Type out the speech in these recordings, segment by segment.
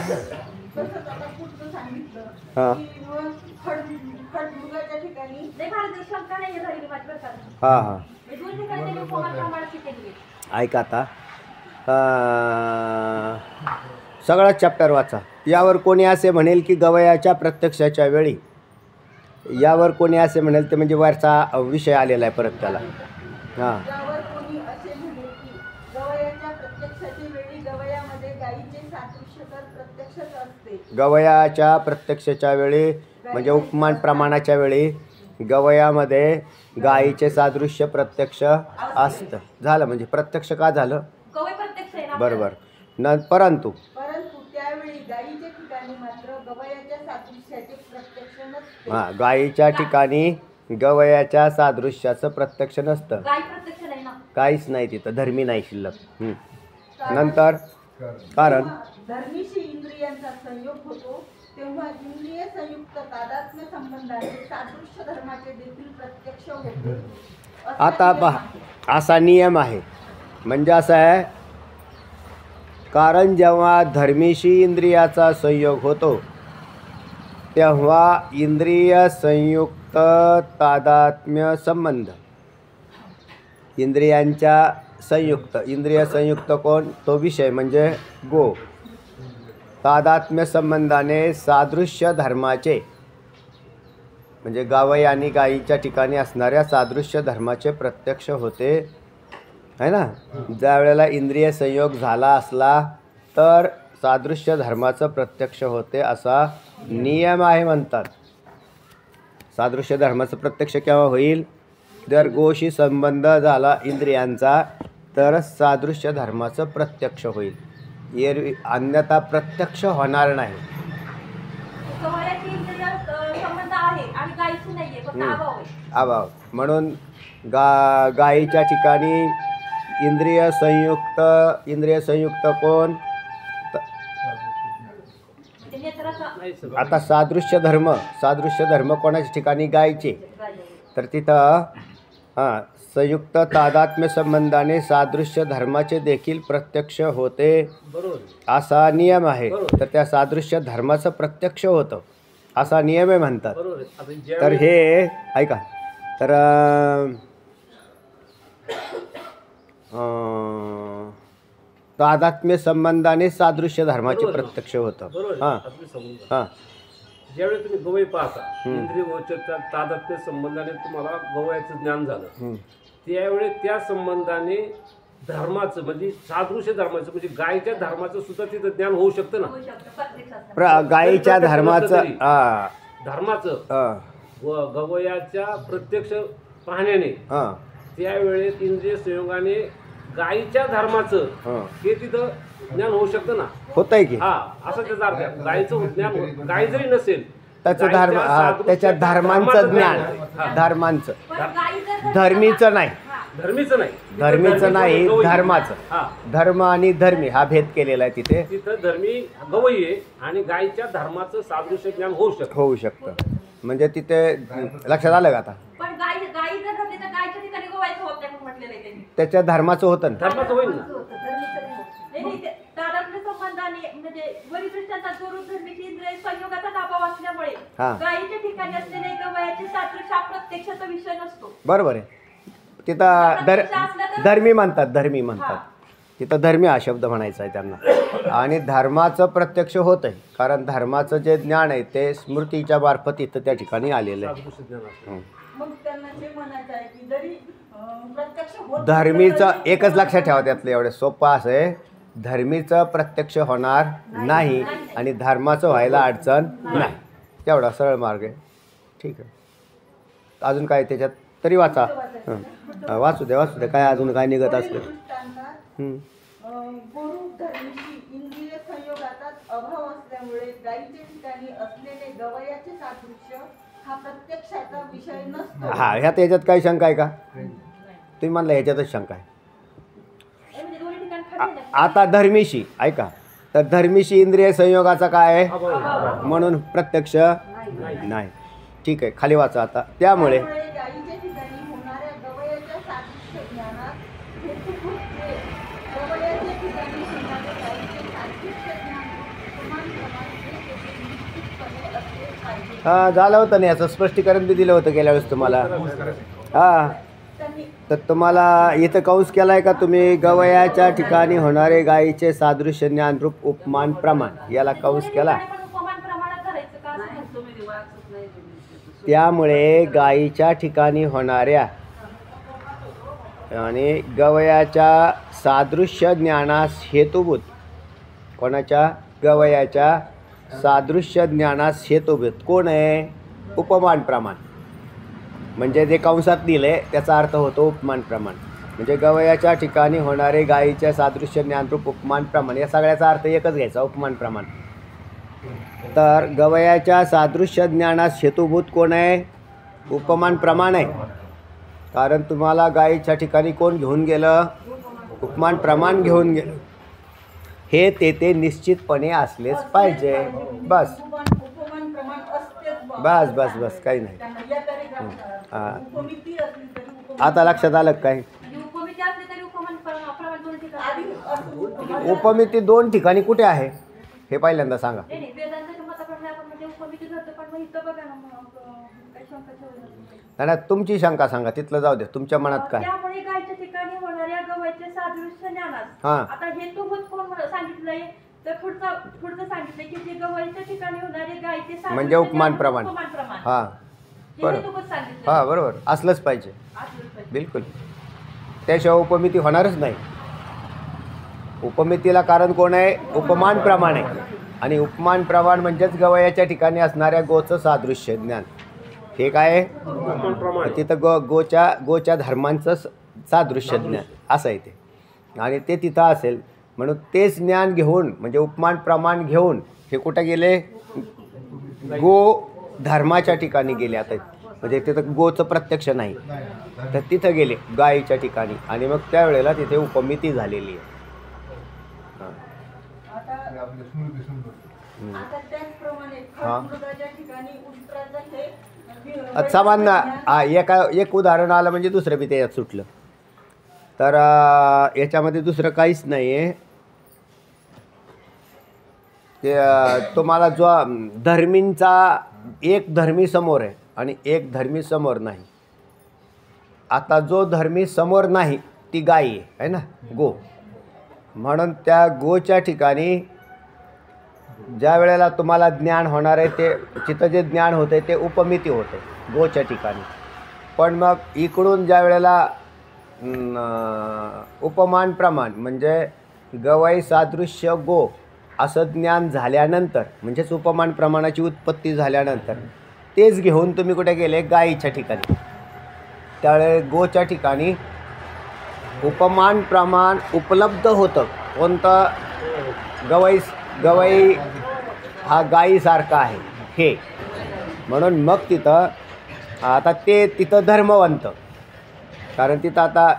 तसंच आता पुढचं सांगितलं हां की मग खडमुगाच्या ठिकाणी हां हां ऐका आता सगळा चॅप्टर वाचा. यावर कोणी असे म्हणेल की गवयाच्या प्रत्यक्षाच्या वेळी, यावर कोणी असे म्हणेल ते म्हणजे वरचा विषय आलेला आहे परत त्याला. हां यावर कोणी असे म्हणेल की गवयाच्या प्रत्यक्षाच्या वेळी गवयामध्ये गायीचे सादृश्य तर प्रत्यक्षच असते. गवयाच्या प्रत्यक्षाच्या वेळी म्हणजे उपमान प्रमाणाच्या वेळी गवयामध्ये गायीचे सादृश्य प्रत्यक्ष असतं. झालं म्हणजे प्रत्यक्ष का झालं बरोबर परंतु त्यावेळी गायीच्या ठिकाणी मात्र गवयाच्या सादृश्याचे प्रत्यक्ष नसते. हां गायीच्या ठिकाणी गवयाच्या सादृश्याचं प्रत्यक्ष नसतं. काहीच नाही तिथं, धर्मी नाही शिल्लक. नंतर कारण धर्मीशी इंद्रियांचा संयोग होतो तेव्हा इंद्रिय संयुक्त तादात्म्य संबंधाने सादृश्य धर्माचे देखील प्रत्यक्ष होते. आता पहा असा नियम आहे. म्हणजे असं आहे, कारण जेव्हा धर्मीशी इंद्रियाचा संयोग होतो तेव्हा इंद्रिय संयुक्त तादात्म्य संबंध, इंद्रियांच्या संयुक्त, इंद्रिय संयुक्त कोण तो विषय म्हणजे गो, तादात्म्य संबंधाने सादृश्य धर्माचे म्हणजे गावई आणि गायीच्या ठिकाणी असणाऱ्या सादृश्य धर्माचे प्रत्यक्ष होते आहे ना. ज्या वेळेला इंद्रिय संयोग झाला असला तर सादृश्य धर्माचं प्रत्यक्ष होते असा नियम आहे म्हणतात. सादृश्य धर्माचं प्रत्यक्ष केव्हा होईल, जर गोशी संबंध झाला इंद्रियांचा तर सादृश्य धर्माचं प्रत्यक्ष होईल. एरवी अन्यथा प्रत्यक्ष होणार नाही. अभाव म्हणून गायीच्या ठिकाणी इंद्रिय संयुक्त कोण आता सादृश्य धर्म कोणाच्या ठिकाणी गायीचे, तर तिथं हां संयुक्त तादात्म्य संबंधाने सादृश्य धर्माचे देखील प्रत्यक्ष होते असा नियम आहे. तर त्या सादृश्य धर्माचं प्रत्यक्ष होतं असा नियम आहे म्हणतात. तर हे ऐका, तर तादात्म्य संबंधाने सादृश्य धर्माचे प्रत्यक्ष होतं. हां हां ज्यावेळी तुम्ही गवई पाहता इंद्रिय गोचरच्या तादात्म्य संबंधाने तुम्हाला गवयाचं ज्ञान झालं, त्यावेळी त्या संबंधाने धर्माचं म्हणजे सादृश्य धर्माचं म्हणजे गायीच्या धर्माचं सुद्धा तिथं ज्ञान होऊ शकतं ना. गायीच्या धर्माचं गवयाच्या प्रत्यक्ष पाहण्याने त्यावेळेस इंद्रिय संयोगाने गायीच्या धर्माचं हे तिथं ज्ञान होऊ शकतं ना. होतंय की हा असं त्याचा अर्थ. गायीचं ज्ञान गाय जरी नसेल त्याचं त्याच्या धर्मांचं ज्ञान, धर्मांचं धर्मीचं नाही धर्माचं. धर्म आणि धर्मी हा भेद केलेला आहे तिथे. तिथं धर्मी गवई आहे आणि गायीच्या धर्माचं सादृश्य ज्ञान होऊ शकतं. म्हणजे तिथे लक्षात आलं का आता, त्याच्या धर्माचं होतं ना, धर्माचं होईल ना. बरोबर आहे. तिथं धर्मी म्हणतात तिथं धर्मी हा शब्द म्हणायचा आहे त्यांना. आणि धर्माचं प्रत्यक्ष होत आहे कारण धर्माचं जे ज्ञान आहे ते स्मृतीच्या मार्फत इथं त्या ठिकाणी आलेलं आहे. धर्मीचं एकच लक्षात ठेवा त्यातलं एवढं सोपं असं आहे, धर्मीचं प्रत्यक्ष होणार नाही आणि धर्माचं व्हायला अडचण नाही. तेवढा सरळ मार्ग आहे. ठीक आहे. अजून काय त्याच्यात तरी वाचा. वाचू दे काय अजून काय निघत असलं. इंद्रिय संयोगाचा अभाव असल्यामुळे गायीच्या ठिकाणी असलेले गवयाचे सादृश्य हा प्रत्यक्षाचा विषय नसतो. हा ह्यात याच्यात काही शंका आहे का? तुम्ही म्हणला ह्याच्यातच शंका आहे. आता धर्मीशी ऐका, तर धर्मीशी इंद्रिय संयोगाचा काय आहे म्हणून प्रत्यक्ष नाही. ठीक आहे, खाली वाचा आता. त्यामुळे हां झालं होतं ना, याचं स्पष्टीकरण बी दिलं होतं गेल्या वेळेस तुम्हाला. हां त्यांनी तर तुम्हाला इथं कंस केला आहे का तुम्ही? गवयाच्या ठिकाणी होणारे गायीचे सादृश्य ज्ञानरूप उपमान प्रमाण, याला कंस केला. उपमान प्रमाणात धरायचं का असं म्हणतो मी. त्यामुळे गायीच्या ठिकाणी होणाऱ्या आणि गवयाच्या सादृश्य ज्ञानास हेतुभूत, कोणाच्या? गवयाच्या सादृश्य ज्ञानास हेतुभूत कोण आहे? उपमान प्रमाण. म्हणजे जे कंसात दिले त्याचा अर्थ होतो उपमान प्रमाण. म्हणजे गवयाच्या ठिकाणी होणारे गायीच्या सादृश्य ज्ञानरूप उपमान प्रमाण, या सगळ्याचा अर्थ एकच घ्यायचा, उपमान प्रमाण. तर गवयाच्या सादृश्य ज्ञानास हेतुभूत कोण आहे? उपमान प्रमाण आहे. कारण तुम्हाला गायीच्या ठिकाणी कोण घेऊन गेलं? उपमान प्रमाण घेऊन गेलं. हे ते निश्चितपणे असलेच पाहिजे. बस उपमान प्रमाण असतेच बा. बस बस बस काही नाही. त्यांना या तरी हां. उपमिती असली तरी आता लक्षात आलं काय? उपमिती असली तरी उपमान प्रमाण दोन ठिकाणी. आधी असं उपमिती दोन ठिकाणी कुठे आहे हे पहिल्यांदा सांगा. नाही नाही, वेदांताच्या मताप्रमाणे आपण म्हणजे उपमिती धरतो, पण मग इथं बघा ना, मग काही शंका ठेवली नाही नाही, तुमची शंका सांगा, तिथलं जाऊ द्या. तुमच्या मनात काय? त्यामुळे गायच्या ठिकाणी होणाऱ्या गवयाचे सादृश्य ज्ञानास. हां. आता हेतुभूत कोण सांगितलंय? तर पुढचं सांगितलंय की जे गवयाच्या ठिकाणी होणारे गायचे सादृश्य म्हणजे उपमान ज्ञान, प्रमाण. उपमान प्रमाण. हां हे बरोबर. हेतुभूत सांगितलंय. हां बरोबर, असलंच पाहिजे. असलंच पाहिजे. बिलकुल. त्याशिवाय उपमिती होणारच नाही. उपमितीला कारण कोण आहे? उपमान प्रमाण आहे. आणि उपमान प्रमाण म्हणजेच गवयाच्या ठिकाणी असणाऱ्या गोचं सादृश्य ज्ञान. हे काय आहे? तिथं गोच्या धर्मांचं सादृश्य ज्ञान असं आहे ते. आणि ते तिथं असेल म्हणून तेच ज्ञान घेऊन, म्हणजे उपमान प्रमाण घेऊन हे कुठं गेले? गो धर्माच्या ठिकाणी गेले. आता म्हणजे तिथं गोचं प्रत्यक्ष नाही, तर तिथं गेले गायीच्या ठिकाणी, आणि मग त्यावेळेला तिथे उपमिती झालेली आहे. आता त्याचप्रमाणे हां. खडमृगाच्या ठिकाणी उष्ट्राचं हे सामान्य एक उदाहरण आलं म्हणजे दुसरं बी त्याच्यात सुटलं. तर याच्यामध्ये दुसरं काहीच नाही आहे. ते तुम्हाला जो धर्मींचा एक धर्मी समोर आहे आणि एक धर्मी समोर नाही. आता जो धर्मी समोर नाही ती गाय आहे ना, गो. म्हणून त्या गोच्या ठिकाणी ज्या वेळेला तुम्हाला ज्ञान होणार आहे ते तिथं जे ज्ञान होते ते उपमिती होते गोच्या ठिकाणी. पण मग इकडून ज्या वेळेला उपमान प्रमाण म्हणजे गवई सादृश्य गो असं ज्ञान झाल्यानंतर, म्हणजेच उपमान प्रमाणाची उत्पत्ती झाल्यानंतर तेच घेऊन तुम्ही कुठे गेले? गायीच्या ठिकाणी. त्यावेळे गोच्या ठिकाणी उपमान प्रमाण उपलब्ध होतं. कोणतं? गवई हा गायीसारखा आहे हे. म्हणून मग तिथं आता ते तिथं धर्मवंत, कारण तिथं आता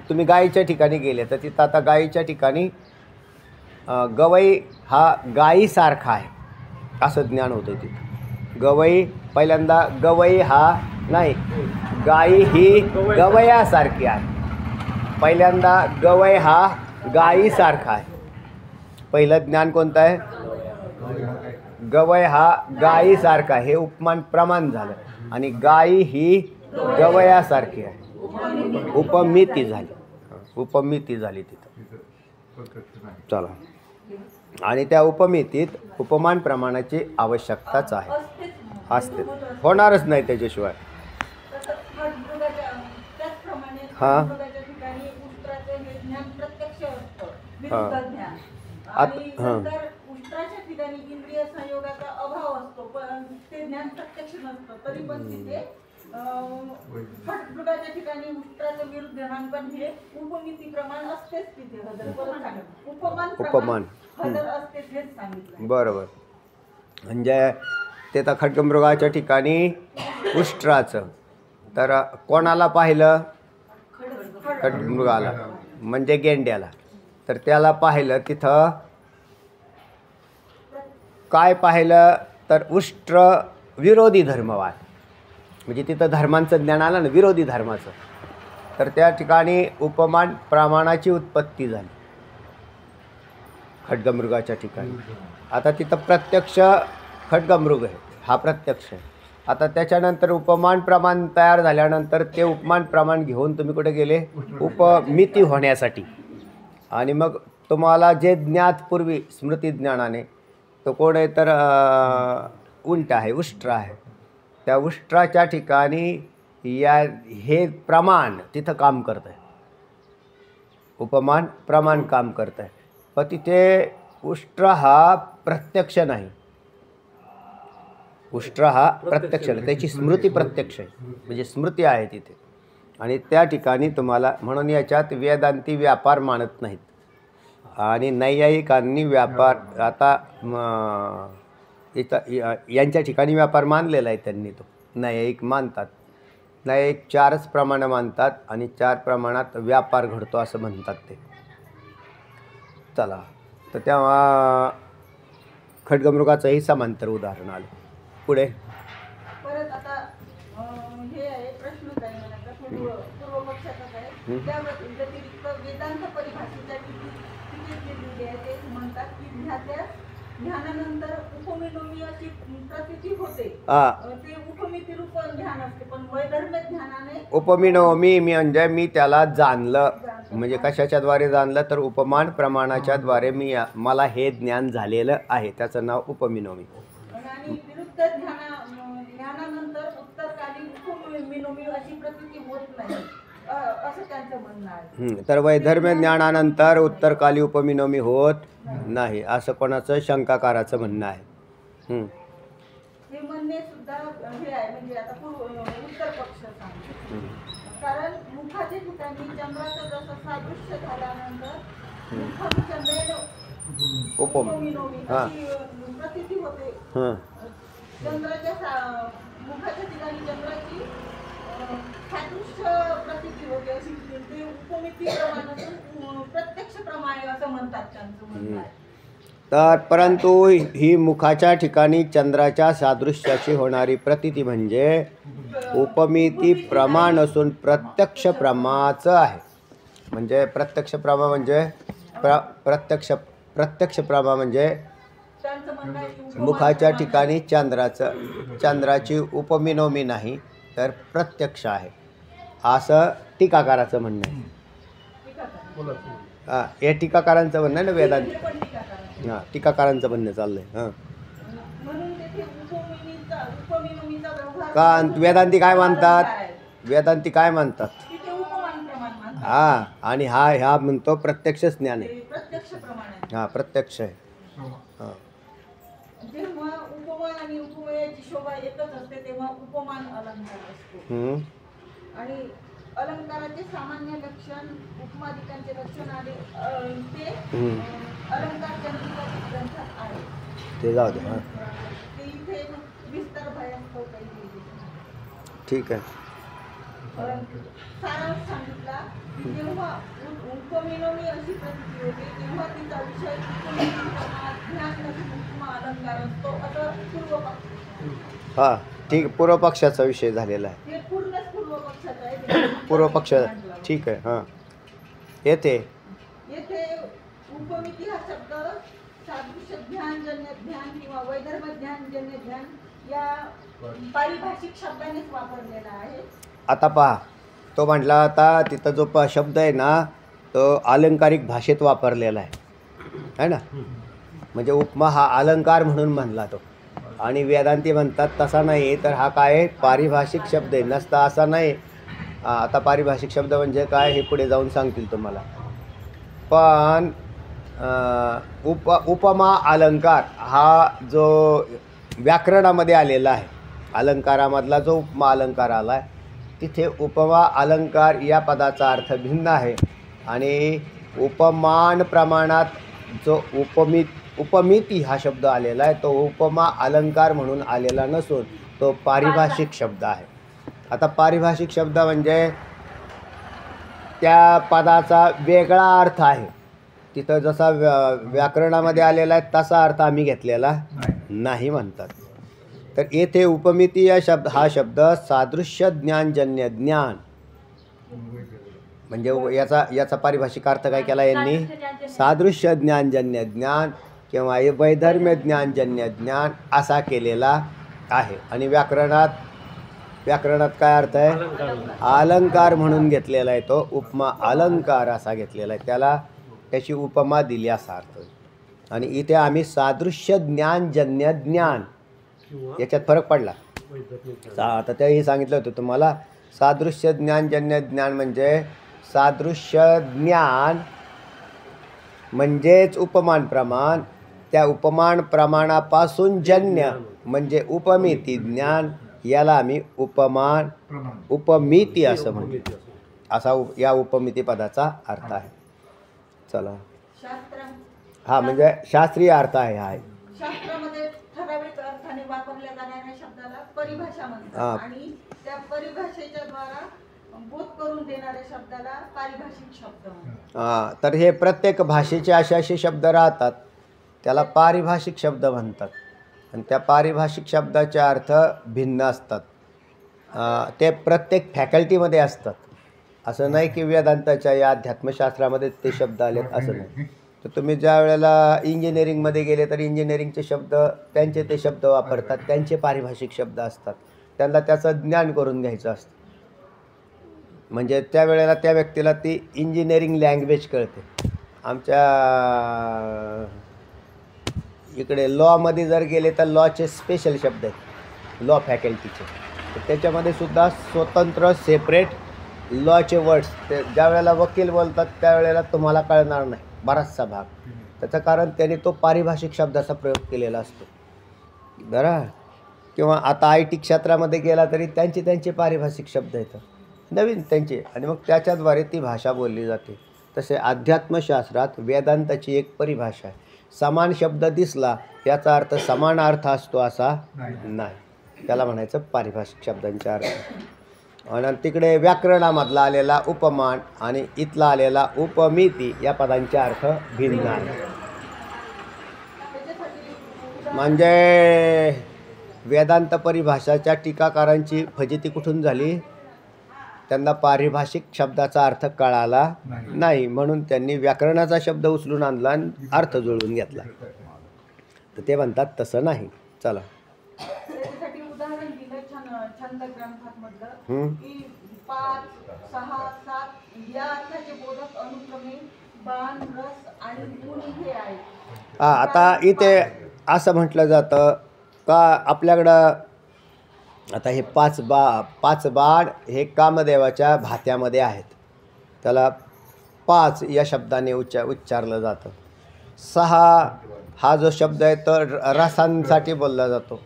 तुम्ही गायीच्या ठिकाणी गेले तर तिथं आता गायीच्या ठिकाणी गवई हा गायीसारखा आहे असं ज्ञान होतं तिथं. गवई पहिल्यांदा गवई हा नाही, गायी ही गवयासारखी आहे. पहिल्यांदा गवई हा गायीसारखा आहे. पहिलं ज्ञान कोणतं आहे? गवय हा गायीसारखा, हे उपमान प्रमाण झालं. आणि गायी ही गवयासारखी आहे, उपमिती झाली. उपमिती झाली तिथं. चला. आणि त्या उपमितीत उपमान प्रमाणाची आवश्यकताच आहे, असते, होणारच नाही त्याच्याशिवाय. त्याचप्रमाणे हां. खडमृगाच्या ठिकाणी उष्ट्राचं हे ज्ञान प्रत्यक्ष असतं, हां. विरुद्ध ज्ञान. आणि हां. नंतर उष्ट्राच्या ठिकाणी इंद्रिय संयोगाचा अभाव असतो, पण ते ज्ञान प्रत्यक्ष नसतं. तरी पण तिथे खडमृगाच्या ठिकाणी उष्ट्राचं विरुद्ध ज्ञान, पण हे उपमिती प्रमाण असतेच तिथे. उपमान उपमान. हजर असतेच हेच सांगितलं. बरोबर. म्हणजे ते तर खड्गमृगाच्या ठिकाणी उष्ट्राचं, तर कोणाला पाहिलं? खड्गमृगाला म्हणजे गेंड्याला. तर त्याला पाहिलं, तिथं काय पाहिलं? तर उष्ट्र विरोधी धर्मवाद, म्हणजे तिथं धर्मांचं ज्ञान आलं ना, विरोधी धर्माचं. तर त्या ठिकाणी उपमान प्रमाणाची उत्पत्ती झाली खड्गमृगाच्या ठिकाणी. आता तिथं प्रत्यक्ष खड्गमृग आहे, हा प्रत्यक्ष आहे. आता त्याच्यानंतर उपमान प्रमाण तयार झाल्यानंतर ते उपमान प्रमाण घेऊन तुम्ही कुठे गेले, उपमिती होण्यासाठी. आणि मग तुम्हाला जे ज्ञात पूर्वी स्मृती ज्ञानाने तो कोण आहे तर उंट आहे, उष्ट्र आहे. त्या उष्ट्राच्या ठिकाणी हे प्रमाण तिथं काम करतं आहे, उपमान प्रमाण काम करतं आहे. पण तिथे उष्ट्र हा प्रत्यक्ष नाही, उष्ट्र हा प्रत्यक्ष नाही, त्याची स्मृती प्रत्यक्ष आहे, म्हणजे स्मृती आहे तिथे. आणि त्या ठिकाणी तुम्हाला म्हणून याच्यात वेदांती व्यापार मानत नाहीत आणि नैयायिकांनी व्यापार आता इथं यांच्या ठिकाणी व्यापार मानलेला आहे त्यांनी. तो नैयायिक मानतात, नैयायिक 4च प्रमाणं मानतात आणि 4 प्रमाणात व्यापार घडतो असं म्हणतात ते. चला तर तेव्हा खड्गमृगाचंही समांतर उदाहरण आलं. पुढे परत आता हे आहे प्रश्नच आहे मला पूर्व पक्षाचाच आहे. त्या व्यतिरिक्त वेदांत परिभाषेच्या लिहिलेली आहे. ते म्हणतात की ध्यानानंतर उपमिनोमी अशी प्रतीती होते. ते उपमिती रूप ध्यान असते, पण वैधर्म्य ध्यानाने उपमिनोमी म्हणजे मी त्याला जाणलं. म्हणजे कशाच्याद्वारे जाणलं तर उपमान प्रमाणाच्या द्वारे मला हे ज्ञान झालेलं आहे, त्याचं नाव उपमिनोमी. आणि विरुद्ध ध्यानानंतर उत्तरकालीन उपमिनोमी अशी प्रतीती होत नाही असं त्यांचं म्हणणं आहे. तर वैधर्म्य ज्ञानानंतर उत्तरकाली उपमिनोमी होत नाही असं कोणाचं शंकाकाराचं म्हणणं आहे. हे म्हणणे सुद्धा हे आहे, म्हणजे आता उत्तर पक्ष सांगतो. कारण मुखाच्या ठिकाणी चंद्राचं जसं सादृश्य झाल्यानंतर मुखात चंद्रेन उपमिनोमी अशी प्रतीती होते. चंद्राच्या मुखाच्या ठिकाणी चंद्राची सादृश्य प्रतीती होते अशी ते उपमिती प्रमाणातून प्रत्यक्ष प्रमाणे असं म्हणतात त्यांचं म्हणणं आहे. तर परंतु ही मुखाच्या ठिकाणी चंद्राच्या सादृश्याची होणारी प्रतीती म्हणजे उपमिती प्रमाण असून प्रत्यक्ष प्रमाचं आहे. म्हणजे प्रत्यक्ष प्रमा म्हणजे प्रत्यक्ष प्रमा म्हणजे त्यांचं म्हणणं आहे की मुखाच्या ठिकाणी चंद्राची उपमिनोमी नाही तर प्रत्यक्ष आहे असं टीकाकाराचं म्हणणं आहे. हे टीकाकारांचं म्हणणं आहे ना वेदांत. हां, टीकाकारांचं म्हणणं चाललं आहे. म्हणून तेथे उपमिनोमीचा व्यवहार का वेदांती काय मानतात, वेदांती काय मानतात? तिथे उपमान प्रमाण मानतात. हां, आणि ह्या म्हणतो प्रत्यक्ष ज्ञान आहे. प्रत्यक्ष प्रमाण आहे. हां, प्रत्यक्ष आहे. हां, जेव्हा उपमान आणि उपमेयाची शोभा एकच असते तेव्हा उपमान अलंकार असतो. आणि अलंकाराचे सामान्य लक्षण उपमादिकांचे लक्षण आले ते अलंकार चंद्रिकाचे ग्रंथात आहे. ते जाऊ दे. हां, ते इथे विस्तार भयास्तव काही लिहिलेले नाही. ठीक आहे. सारांश सांगितला की जेव्हा उपमिनोमी अशी प्रतीती होते तेव्हा तिचा विषय ज्ञान नसून उपमा अलंकार असतो असं पूर्व पक्ष. हां, ठीक. पूर्व पक्षाचा विषय झालेला आहे. हे पूर्णच पूर्व पक्षाचं आहे. पूर्व पक्ष ठीक आहे. हां, येथे उपमिती हा शब्द सादृश्य ध्यानजन्य ध्यान किंवा वैधर्म्य ध्यानजन्य ध्यान या पारिभाषिक शब्दानेच वापरलेला आहे. आता पहा, तो म्हटला आता तिथं जो शब्द आहे ना तो अलंकारिक भाषेत वापरलेला आहे ना. म्हणजे उपमा हा अलंकार म्हणून म्हणला तो. आणि वेदांती म्हणतात तसा नाही, तर हा काय पारिभाषिक शब्द आहे. नसता असा नाही. आता पारिभाषिक शब्द म्हणजे काय हे पुढे जाऊन सांगतील तुम्हाला. पण उपमा अलंकार हा जो व्याकरणामध्ये आलेला आहे, अलंकारामधला जो उपमा अलंकार आला आहे तिथे उपमा अलंकार या पदाचा अर्थ भिन्न आहे. आणि उपमान प्रमाणात जो उपमिती हा शब्द आलेला आहे तो उपमा अलंकार म्हणून आलेला नसून तो पारिभाषिक शब्द आहे. आता पारिभाषिक शब्द म्हणजे त्या पदाचा वेगळा अर्थ आहे. तिथं जसा व्याकरणामध्ये आलेला आहे तसा अर्थ आम्ही घेतलेला नाही म्हणतात. तर येथे उपमिती हा शब्द सादृश्य ज्ञानजन्य ज्ञान म्हणजे याचा पारिभाषिक अर्थ काय केला यांनी, सादृश्य ज्ञानजन्य ज्ञान किंवा वैधर्म्य ज्ञानजन्य ज्ञान असा केलेला आहे. आणि व्याकरणात काय अर्थ आहे? अलंकार म्हणून घेतलेला आहे तो. उपमा अलंकार असा घेतलेला आहे, त्याची उपमा दिली असा अर्थ. आणि इथे आम्ही सादृश्य ज्ञान जन्य ज्ञान याच्यात फरक पडला. आता तेही सांगितलं होतं तुम्हाला. सादृश्य ज्ञान जन्य ज्ञान म्हणजे सादृश्य ज्ञान म्हणजेच उपमान प्रमाण, त्या उपमान प्रमाणापासून जन्य म्हणजे उपमिती ज्ञान, याला आम्ही उपमिती असं म्हणतो. असा या उपमिती पदाचा अर्थ आहे. चला, हा म्हणजे शास्त्रीय अर्थ आहे. हा शास्त्रामध्ये ठराविक अर्थाने वापरल्या जाणाऱ्या शब्दाला परिभाषा म्हणतात आणि त्या परिभाषेच्या द्वारा बोध करून देणाऱ्या शब्दाला पारिभाषिक शब्द म्हणतात. तर हे प्रत्येक भाषेचे असे शब्द राहतात, त्याला पारिभाषिक शब्द म्हणतात. आणि त्या पारिभाषिक शब्दाचे अर्थ भिन्न असतात. ते प्रत्येक फॅकल्टीमध्ये असतात. असं नाही की वेदांताच्या या अध्यात्मशास्त्रामध्ये ते शब्द आलेत असं नाही. तर तुम्ही ज्या वेळेला इंजिनिअरिंगमध्ये गेले तर इंजिनिअरिंगचे शब्द त्यांचे ते शब्द वापरतात, त्यांचे पारिभाषिक शब्द असतात. त्यांना त्याचं ज्ञान करून घ्यायचं असतं. म्हणजे त्यावेळेला त्या व्यक्तीला ती इंजिनिअरिंग लँग्वेज कळते. आमच्या इकडे लॉमध्ये जर गेले तर लॉचे स्पेशल शब्द आहेत, लॉ फॅकल्टीचे. तर त्याच्यामध्ये सुद्धा स्वतंत्र सेपरेट लॉचे वर्ड्स. ते ज्या वेळेला वकील बोलतात त्यावेळेला तुम्हाला कळणार नाही बराचसा भाग. त्याचं कारण त्याने तो पारिभाषिक शब्दाचा प्रयोग केलेला असतो बरं. किंवा आता IT क्षेत्रामध्ये गेला तरी त्यांचे पारिभाषिक शब्द येतात नवीन त्यांचे, आणि मग त्याच्याद्वारे ती भाषा बोलली जाते. तसे अध्यात्मशास्त्रात वेदांताची एक परिभाषा आहे. समान शब्द दिसला याचा अर्थ समान अर्थ असतो असा नाही, त्याला म्हणायचं पारिभाषिक शब्दांचे अर्थ. आणि तिकडे व्याकरणामधला आलेला उपमान आणि इथला आलेला उपमिती या पदांचे अर्थ भिन्न आहेत. म्हणजे वेदांत परिभाषाच्या टीकाकारांची फजिती कुठून झाली? त्यांना पारिभाषिक शब्दाचा अर्थ कळाला नाही, म्हणून त्यांनी व्याकरणाचा शब्द उचलून आणला आणि अर्थ जुळवून घेतला. तर ते म्हणतात तसं नाही. चला, त्याच्यासाठी उदाहरण दिलं छंद ग्रंथांमधलं की 5, 6, 7 या अर्थाचे बोधक अनुक्रमे बाण, रस आणि मुनी हे आहेत. आता इथे असं म्हटलं जातं का आपल्याकडं आता हे 5 बाण हे कामदेवाच्या भात्यामध्ये आहेत, त्याला 5 या शब्दाने उच्चारलं जातं. 6 हा जो शब्द आहे तो रसांसाठी बोलला जातो.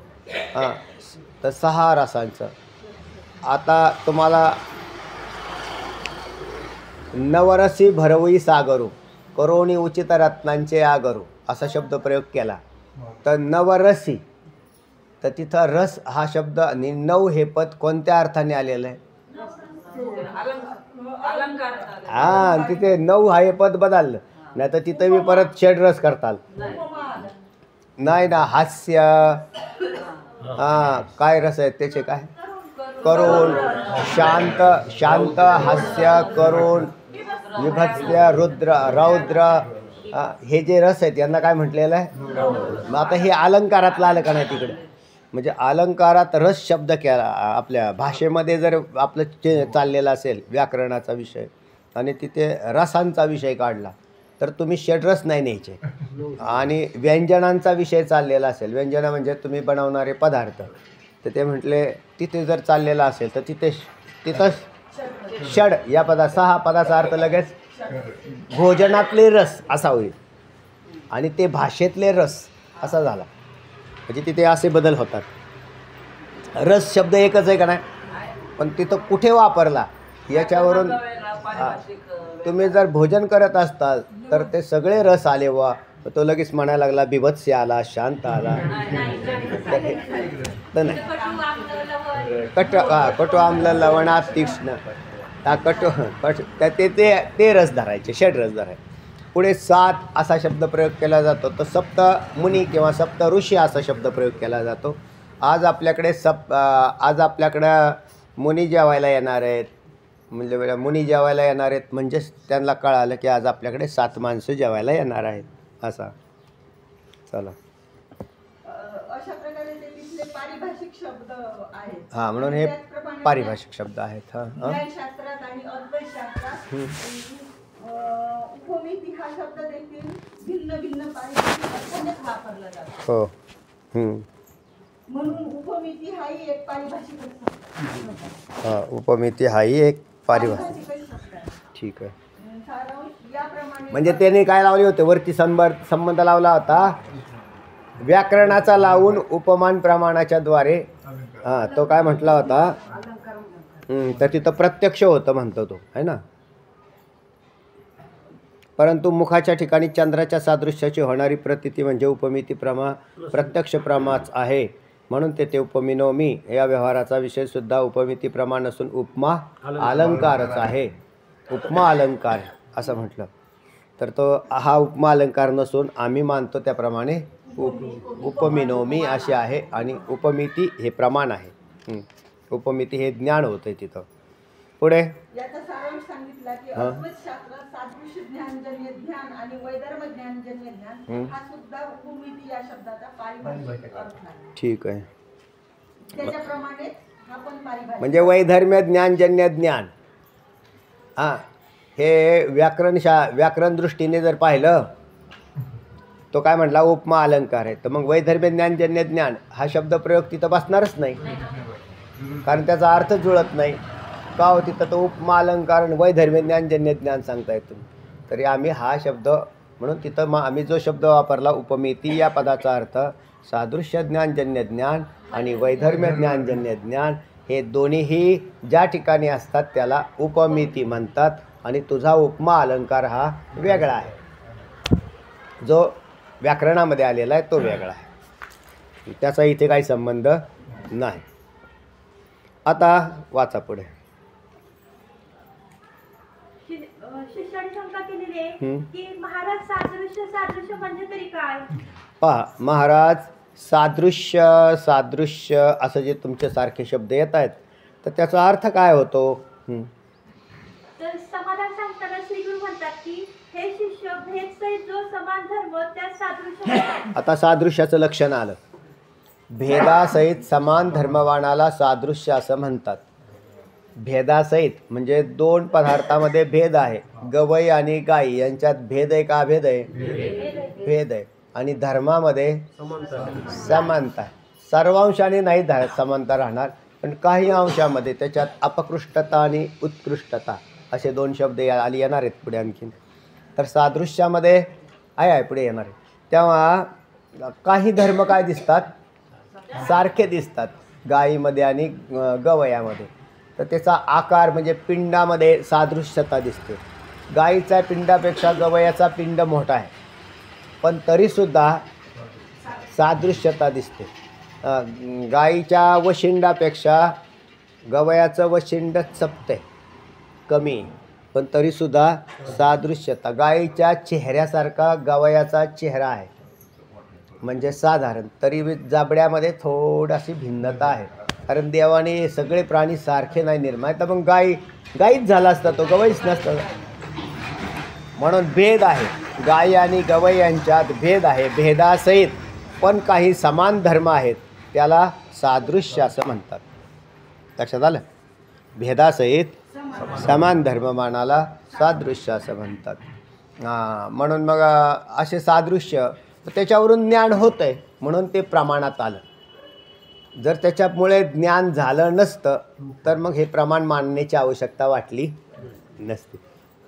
तर 6 रसांचं. आता तुम्हाला नवरसी भरवई सागरू करोनी उचित रत्नांचे आगरू असा शब्द प्रयोग केला. तर नवरसी, तर तिथं रस हा शब्द आणि 9 हे पद कोणत्या अर्थाने आलेलं आहे? हां, तिथे 9 हा हे पद बदललं. नाही तर तिथं मी परत षड्रस करताल. नाही ना, हास्य. काय रस आहेत त्याचे? काय करुण, शांत, हास्य, करुण, विभत्स्य, रौद्र, हे जे रस आहेत यांना काय म्हटलेलं आहे? मग आता हे अलंकारातलं आलं का नाही तिकडे? म्हणजे अलंकारात रस शब्द केला. आपल्या भाषेमध्ये जर आपलं चाललेला असेल व्याकरणाचा विषय आणि तिथे रसांचा विषय काढला तर तुम्ही षड्रस नाही न्यायचे. आणि व्यंजनांचा विषय चाललेला असेल, व्यंजनं म्हणजे तुम्ही बनवणारे पदार्थ, तर ते म्हटले तिथे जर चाललेला असेल तर तिथं षड या 6 पदाचा अर्थ लगेच भोजनातले रस असा होईल आणि ते भाषेतले रस असा झाला. म्हणजे तिथे असे बदल होतात. रस शब्द एकच आहे का नाही, पण तिथं कुठे वापरला याच्यावरून. तुम्ही जर भोजन करत असताल तर ते सगळे रस आले वा, तो लगेच म्हणायला लागला बिभत्स्य आला, शांत आला. तर नाही, कटु आम्ल लवणात तीक्ष्ण, ते रस धरायचे, षड्रस धरायचे. पुढे 7 असा शब्द प्रयोग केला जातो. तर सप्त मुनी किंवा सप्त ऋषी असा शब्द प्रयोग केला जातो. आज आपल्याकडं मुनी जेवायला येणार आहेत. म्हणजे मुनी जेवायला येणार आहेत म्हणजेच त्यांना कळालं की आज आपल्याकडे 7 माणसं जेवायला येणार आहेत असा. चला, अशा प्रकारे प्रकारे ते तिथले पारिभाषिक शब्द आहेत. हां, म्हणून हे त्याचप्रमाणे पारिभाषिक शब्द आहेत. हां हां ज्ञानशास्त्रात आणि अद्वैतशास्त्रात उपमिती हा शब्द देखील भिन्न भिन्न पारिभाषिक अर्थानेच वापरला जातो. हो. हं. म्हणून उपमिती हाही एक पारिभाषिक शब्द आहे. उपमिती हाही एक पारिभाषिक. पारिभाषिकच शब्द आहे. ठीक आहे. सारांश याप्रमाणे म्हणजे त्याने काय लावले होते वरती संबंध लावला होता व्याकरणाचा लावून उपमान प्रमाणाच्या द्वारे. हां, तो काय म्हटला होता तर तिथं प्रत्यक्ष होतं म्हणतो तो, है ना. परंतु मुखाच्या ठिकाणी चंद्राच्या सादृश्याची होणारी प्रतीती म्हणजे उपमिती प्रत्यक्ष प्रमाच आहे. म्हणून तेथे उपमिनोमी या व्यवहाराचा विषय सुद्धा उपमिती प्रमाण नसून उपमा अलंकारच आहे. उपमा अलंकार असं म्हटलं तर तो हा उपमा अलंकार नसून आम्ही मानतो त्याप्रमाणे उपमिनोमी असे आहे. आणि उपमिती हे प्रमाण आहे. उपमिती हे ज्ञान होतं तिथं. पुढे याचा सारांश सांगितला की अद्वैतशास्त्रात सादृश्य ज्ञानजन्य ज्ञान आणि वैधर्म ज्ञानजन्य ज्ञान हा सुद्धा उपमिती या शब्दाचा पारिभाषिक अर्थ आहे. ठीक आहे. त्याच्याप्रमाणे हा पण पारिभाषिक म्हणजे वैधर्म्य ज्ञानजन्य ज्ञान. हां, हे व्याकरण दृष्टीने जर पाहिलं तो काय म्हटला उपमा अलंकार आहे. तर मग वैधर्म्य ज्ञानजन्य ज्ञान हा शब्द प्रयोग तिथं बसणारच नाही कारण त्याचा अर्थ जुळत नाही. का हो, तिथं तो उपमा अलंकार आणि वैधर्म्य ज्ञानजन्य ज्ञान सांगता येतो. तरी आम्ही हा शब्द म्हणून तिथं आम्ही जो शब्द वापरला उपमिती या पदाचा अर्थ सादृश्य ज्ञानजन्य ज्ञान आणि वैधर्म्य ज्ञानजन्य ज्ञान हे दोन्हीही ज्या ठिकाणी असतात त्याला उपमिती म्हणतात. आणि तुझा उपमा अलंकार हा वेगळा आहे. जो व्याकरणामध्ये आलेला आहे तो वेगळा आहे. त्याचा इथे काही संबंध नाही. आता वाचा पुढे. शिष्याने शंका केलेली आहे की महाराज सादृश्य म्हणजे तरी काय. पहा महाराज सादृश्य असं जे तुमच्यासारखे शब्द येत आहेत तर त्याचा अर्थ काय होतो. तर समाधान सांगताना श्रीगुरु म्हणतात की हे शिष्य भेदसहित जो समान धर्म त्या सादृश्य. आता सादृश्याचं लक्षण आलं. भेदासहित समान धर्मवानाला सादृश्य असं म्हणतात. भेदासहित म्हणजे दोन पदार्थामध्ये भेद आहे. गवई आणि गाई यांच्यात भेद आहे का अभेद आहे. भेद आहे. आणि धर्मामध्ये समानता आहे. सर्व अंशाने नाही समानता राहणार पण काही अंशामध्ये त्याच्यात अपकृष्टता आणि उत्कृष्टता असे दोन शब्द येणार आहेत पुढे आणखीन. तर सादृश्यामध्ये आहे पुढे येणार आहे. तेव्हा काही धर्म काय दिसतात सारखे दिसतात गायीमध्ये आणि गवयामध्ये. तर त्याचा आकार म्हणजे पिंडामध्ये सादृश्यता दिसते. गायीच्या पिंडापेक्षा गवयाचा पिंड मोठा आहे पण तरीसुद्धा सादृश्यता दिसते. गायीच्या वशिंडापेक्षा गवयाचं वशिंड चपते कमी पण तरीसुद्धा सादृश्यता. गायीच्या चेहऱ्यासारखा गवयाचा चेहरा आहे म्हणजे साधारण तरी जाबड्यामध्ये थोडीशी भिन्नता आहे कारण देवाने सगळे प्राणी सारखे नाही निर्माण. तर मग गायीच झाला असता तो गवईच नसतं. म्हणून भेद आहे. गायी आणि गवई यांच्यात भेद आहे. भेदासहित पण काही समान धर्म आहेत त्याला सादृश्य असं म्हणतात. लक्षात आलं. भेदासहित समान धर्ममानाला सादृश्य असं म्हणतात. म्हणून मग असे सादृश्य त्याच्यावरून ज्ञान होतं आहे म्हणून ते प्रमाणात आलं. जर त्याच्यामुळे ज्ञान झालं नसतं तर मग हे प्रमाण मानण्याची आवश्यकता वाटली नसते.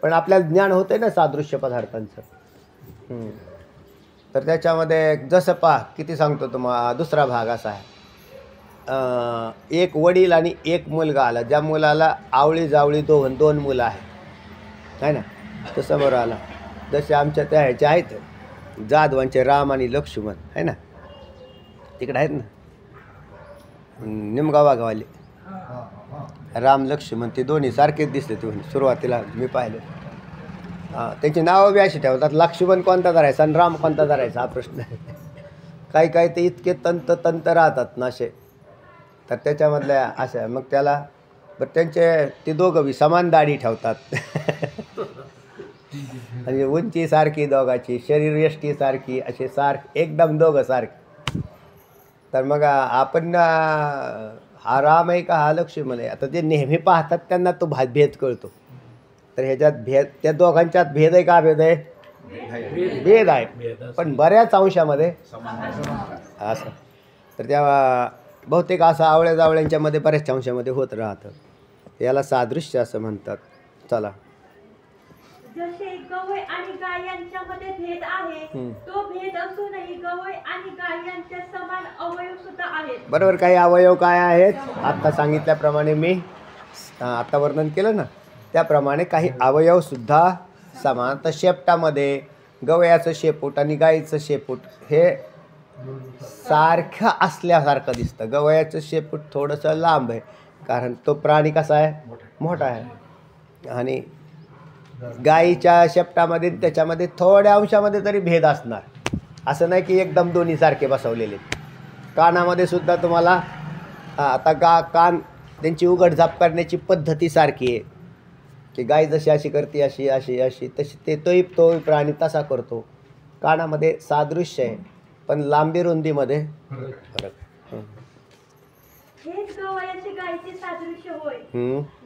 पण आपल्याला ज्ञान होतं आहे ना सादृश्य पदार्थांचं. तर त्याच्यामध्ये जसं पहा किती सांगतो तुम्हाला. दुसरा भाग असा आहे. एक वडील आणि एक मुलगा आला. ज्या मुलाला आवळी जावळी दोन मुलं आहेत है ना. तो समोर आला. जसे आमच्या त्या ह्याचे आहेत जाधवांचे राम आणि लक्ष्मण आहे ना तिकडे आहेत ना निमगाव गावाले राम लक्ष्मण ते दोन्ही सारखेच दिसले. ते सुरुवातीला मी पाहिले. त्यांची नावं बी अशी ठेवतात. लक्ष्मण कोणता धरायचा आणि राम कोणता धरायचा हा प्रश्न आहे. काही ते इतके तंत राहतात ना असे. तर त्याच्यामधल्या अशा मग त्याला बरं त्यांचे ते दोघं बी समान दाढी ठेवतात आणि उंची सारखी दोघाची शरीर यष्टी सारखी असे एकदम दोघं सारखे. तर मग आपण हा राम आहे का हा लक्ष्मण आहे, आता जे नेहमी पाहतात त्यांना तो भेद कळतो. तर ह्याच्यात भेद, त्या दोघांच्यात भेद आहे का अभेद आहे? भेद आहे, पण बऱ्याच अंशामध्ये असं. तर त्या बहुतेक असं आवळ्या जावळ्यांच्यामध्ये बऱ्याच अंशामध्ये होत राहतं. याला सादृश्य असं म्हणतात. चला, जसे गवय आणि गाय यांच्यामध्ये भेद आहे, तो भेद असूनही गवय आणि गाय यांच्या समान अवयव सुद्धा आहेत. बरोबर. काही अवयव काय आहेत? आत्ता सांगितल्याप्रमाणे मी आत्ता वर्णन केलं ना, त्याप्रमाणे काही अवयवसुद्धा समान. तर शेपटामध्ये गवयाचं शेपूट आणि गाईचं शेपूट हे सारखं असल्यासारखं दिसतं. गवयाचं शेपूट थोडंसं लांब आहे, कारण तो प्राणी कसा आहे? मोठा आहे. आणि गाईच्या शेपटामध्ये त्याच्यामध्ये थोड्या अंशामध्ये तरी भेद असणार. असं नाही की एकदम दोन्ही सारखे बसवलेले. कानामध्ये सुद्धा तुम्हाला आता कान त्यांची उघडझाप करण्याची पद्धती सारखी आहे, की गाय जशी अशी करते अशी अशी अशी तशी तो प्राणी तसा करतो. कानामध्ये सादृश्य आहे, पण लांबी रुंदीमध्ये फरक. हेच गवयाचे गायीचे सादृश्य होय.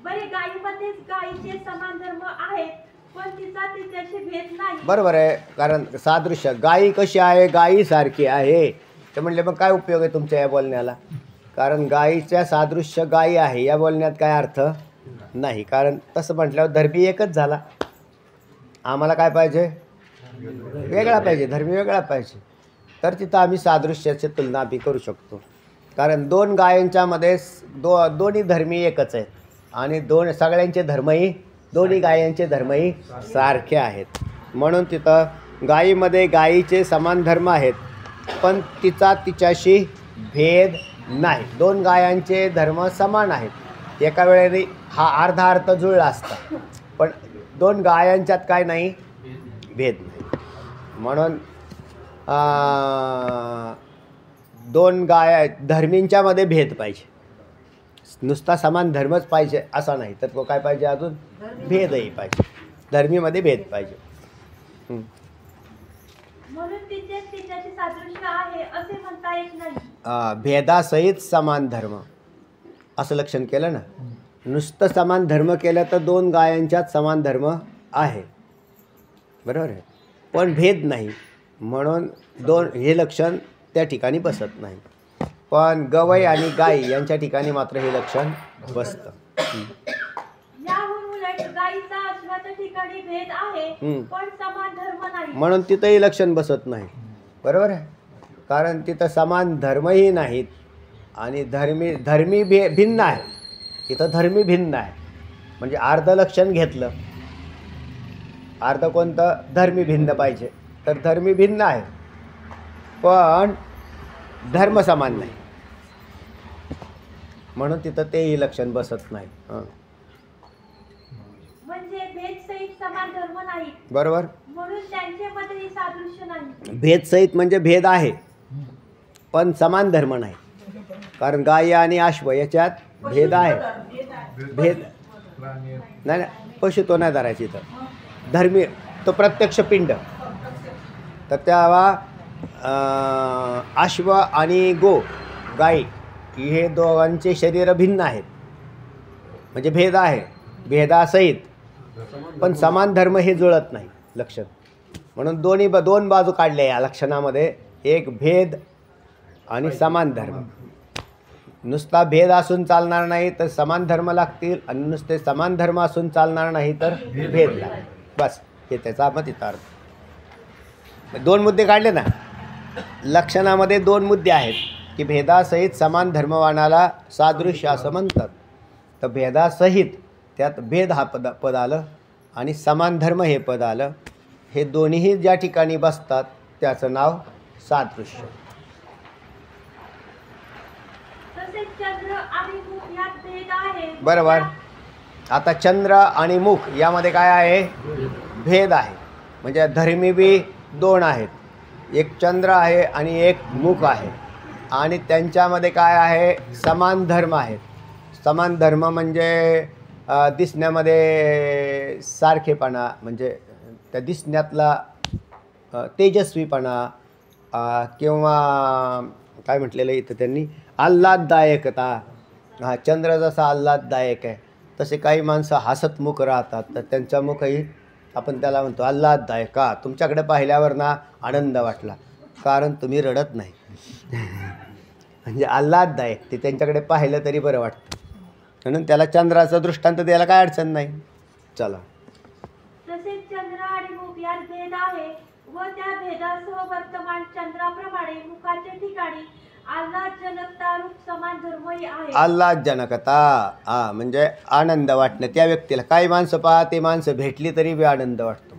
बरे, गायीमध्येच गायीचे समान धर्म आहेत, पण तिचा तिच्याशी भेद नाही. बरोबर आहे, कारण सादृश्य गायी कशी आहे? गायीसारखी आहे. ते म्हणले मग काय उपयोग आहे तुमच्या या बोलण्याला? कारण गायीच्या सादृश्य गायी आहे या बोलण्यात काय अर्थ नाही. कारण तसं म्हटल्यावर धर्मी एकच झाला. आम्हाला काय पाहिजे? वेगळा पाहिजे, धर्मी वेगळा पाहिजे. तर तिथं आम्ही सादृश्याची तुलना बी करू शकतो. कारण दोन गायांच्यामध्ये दोन्ही धर्मी एकच आहेत, आणि सगळ्यांचे धर्मही, दोन्ही गायांचे धर्मही सारखे आहेत. म्हणून तिथं गायीमध्ये गायीचे समान धर्म आहेत, पण तिचा तिच्याशी भेद नाही. दोन गायांचे धर्म समान आहेत. एका वेळेने हा अर्धा अर्थ जुळला असता, पण दोन गायांच्यात काय नाही? भेद नाही. म्हणून दोन धर्मींच्यामध्ये भेद पाहिजे. नुसता समान धर्मच पाहिजे असा नाही, तर तो काय पाहिजे? अजून भेदही पाहिजे. धर्मीमध्ये भेद पाहिजे. म्हणून तिच्याशी सादृश्य आहे असे म्हणता येत नाही. भेदासहित समान धर्म असं लक्षण केलं ना. नुसतं समान धर्म केलं तर दोन गायांच्यात समान धर्म आहे, बरोबर आहे, पण भेद नाही. म्हणून हे लक्षण त्या ठिकाणी बसत नाही. पण गवई आणि गाई यांच्या ठिकाणी मात्र हे लक्षण बसतं. याहून उलट गायीचा अश्वाच्या ठिकाणी भेद आहे, पण समान धर्म नाही. म्हणून तिथंही लक्षण बसत नाही. बरोबर आहे, कारण तिथं समान धर्मही नाहीत, आणि धर्मी भिन्न आहे. तिथं धर्मी भिन्न आहे, म्हणजे अर्ध लक्षण घेतलं. अर्ध कोणतं? धर्मी भिन्न पाहिजे. तर धर्मी भिन्न आहे, पण धर्म समान नाही. म्हणून तिथं तेही लक्षण बसत नाही. म्हणजे भेद सहित समान धर्म नाही. बरोबर. म्हणून त्यांच्यामध्येही सादृश्य नाही. भेद सहित म्हणजे भेद आहे, पण समान धर्म नाही. कारण गाय आणि अश्व याच्यात भेद आहे. भेद नाही, पशु तो नाही धरायची. तर धर्मी तो प्रत्यक्ष पिंड. तर तेव्हा अश्व आणि गाई हे दोघांचे शरीर भिन्न आहेत, म्हणजे भेद आहे. भेदासहित पण समान धर्म हे जुळत नाही लक्षण. म्हणून दोन बाजू काढल्या या लक्षणामध्ये, एक भेद आणि समान धर्म. नुसता भेद असून चालणार नाही तर समान धर्म लागतील, आणि नुसते समान धर्म असून चालणार नाही तर भेद लागतील. बस हे त्याचा मतितार्थ. दोन मुद्दे काढले ना लक्षणामध्ये. दोन मुद्दे आहेत की भेदासहित समान धर्मवानाला सादृश्य असं म्हणतात. तर भेदासहित त्यात भेद हा पद आलं, आणि समान धर्म हे पद आलं. हे दोन्हीही ज्या ठिकाणी बसतात त्याचं नाव सादृश्य. तसेच चंद्र आणि मुख यात भेद आहे. बरोबर. आता चंद्र आणि मुख यामध्ये काय आहे? भेद आहे. म्हणजे धर्मी बी दोन आहेत, एक चंद्र आहे आणि एक मुख आहे, आणि त्यांच्यामध्ये काय आहे? समान धर्म आहेत. समान धर्म म्हणजे दिसण्यामध्ये सारखेपणा, म्हणजे त्या दिसण्यातला तेजस्वीपणा, किंवा काय म्हटलेलं आहे इथं त्यांनी, आल्हाददायकता. हा, चंद्र जसा आल्हाददायक आहे तसे काही माणसं हसतमुख राहतात, तर त्यांचा मुखही आपण त्याला म्हणतो आल्हाददायक. का तुमच्याकडे पाहिल्यावर ना आनंद वाटला, कारण तुम्ही रडत नाही. म्हणजे आल्हाददायक, ते त्यांच्याकडे पाहिलं तरी बरं वाटतं, म्हणून त्याला चंद्राचा दृष्टांत द्यायला काय अडचण नाही. चला. तसेच चंद्र आणि मुख यात भेद आहे व त्या भेदासह वर्तमान चंद्राप्रमाणे मुखाच्या ठिकाणी आल्हादजनकता रूप समान धर्मही आहे. आल्हादजनकता, हा म्हणजे आनंद वाटणं त्या व्यक्तीला. काही माणसं पहा, ते माणसं भेटली तरी बी आनंद वाटतो,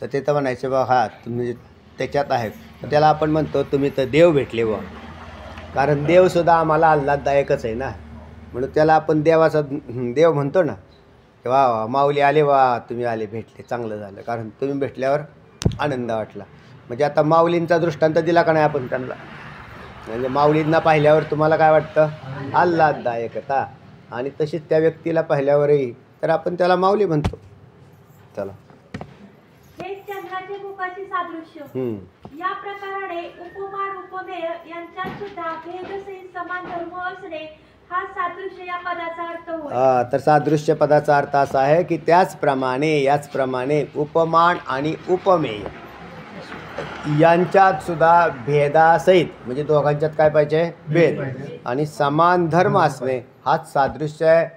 तर ते तर म्हणायचे बा हा तुम्ही त्याच्यात आहे, तर त्याला आपण म्हणतो तुम्ही तर देव भेटले बा, कारण देवसुद्धा आम्हाला आल्हाददायकच आहे ना, म्हणून त्याला आपण देवाचा देव म्हणतो ना. वा वा माऊली आले, वा तुम्ही आले, भेटले, चांगलं झालं, कारण तुम्ही भेटल्यावर आनंद वाटला. म्हणजे आता माऊलींचा दृष्टांत दिला का नाही आपण त्यांना, म्हणजे माऊलींना पाहिल्यावर तुम्हाला काय वाटतं, आल्हाददायकता, आणि तशीच त्या व्यक्तीला पाहिल्यावरही तर आपण त्याला माऊली म्हणतो. चला. हे चंद्राचे मुखाचे सादृश्य. या प्रकाराने उपमान उपमेय यांच्यात सुद्धा भेदसहित समान धर्म असणे हा सादृश्य या पदाचा अर्थ होय. तर सादृश्य पदाचा अर्थ असा आहे की याचप्रमाणे उपमान आणि उपमेय यांच्यात सुद्धा भेदासहित, म्हणजे दोघांच्यात काय पाहिजे, भेद, आणि समान धर्म असणे हाच सादृश्य आहे.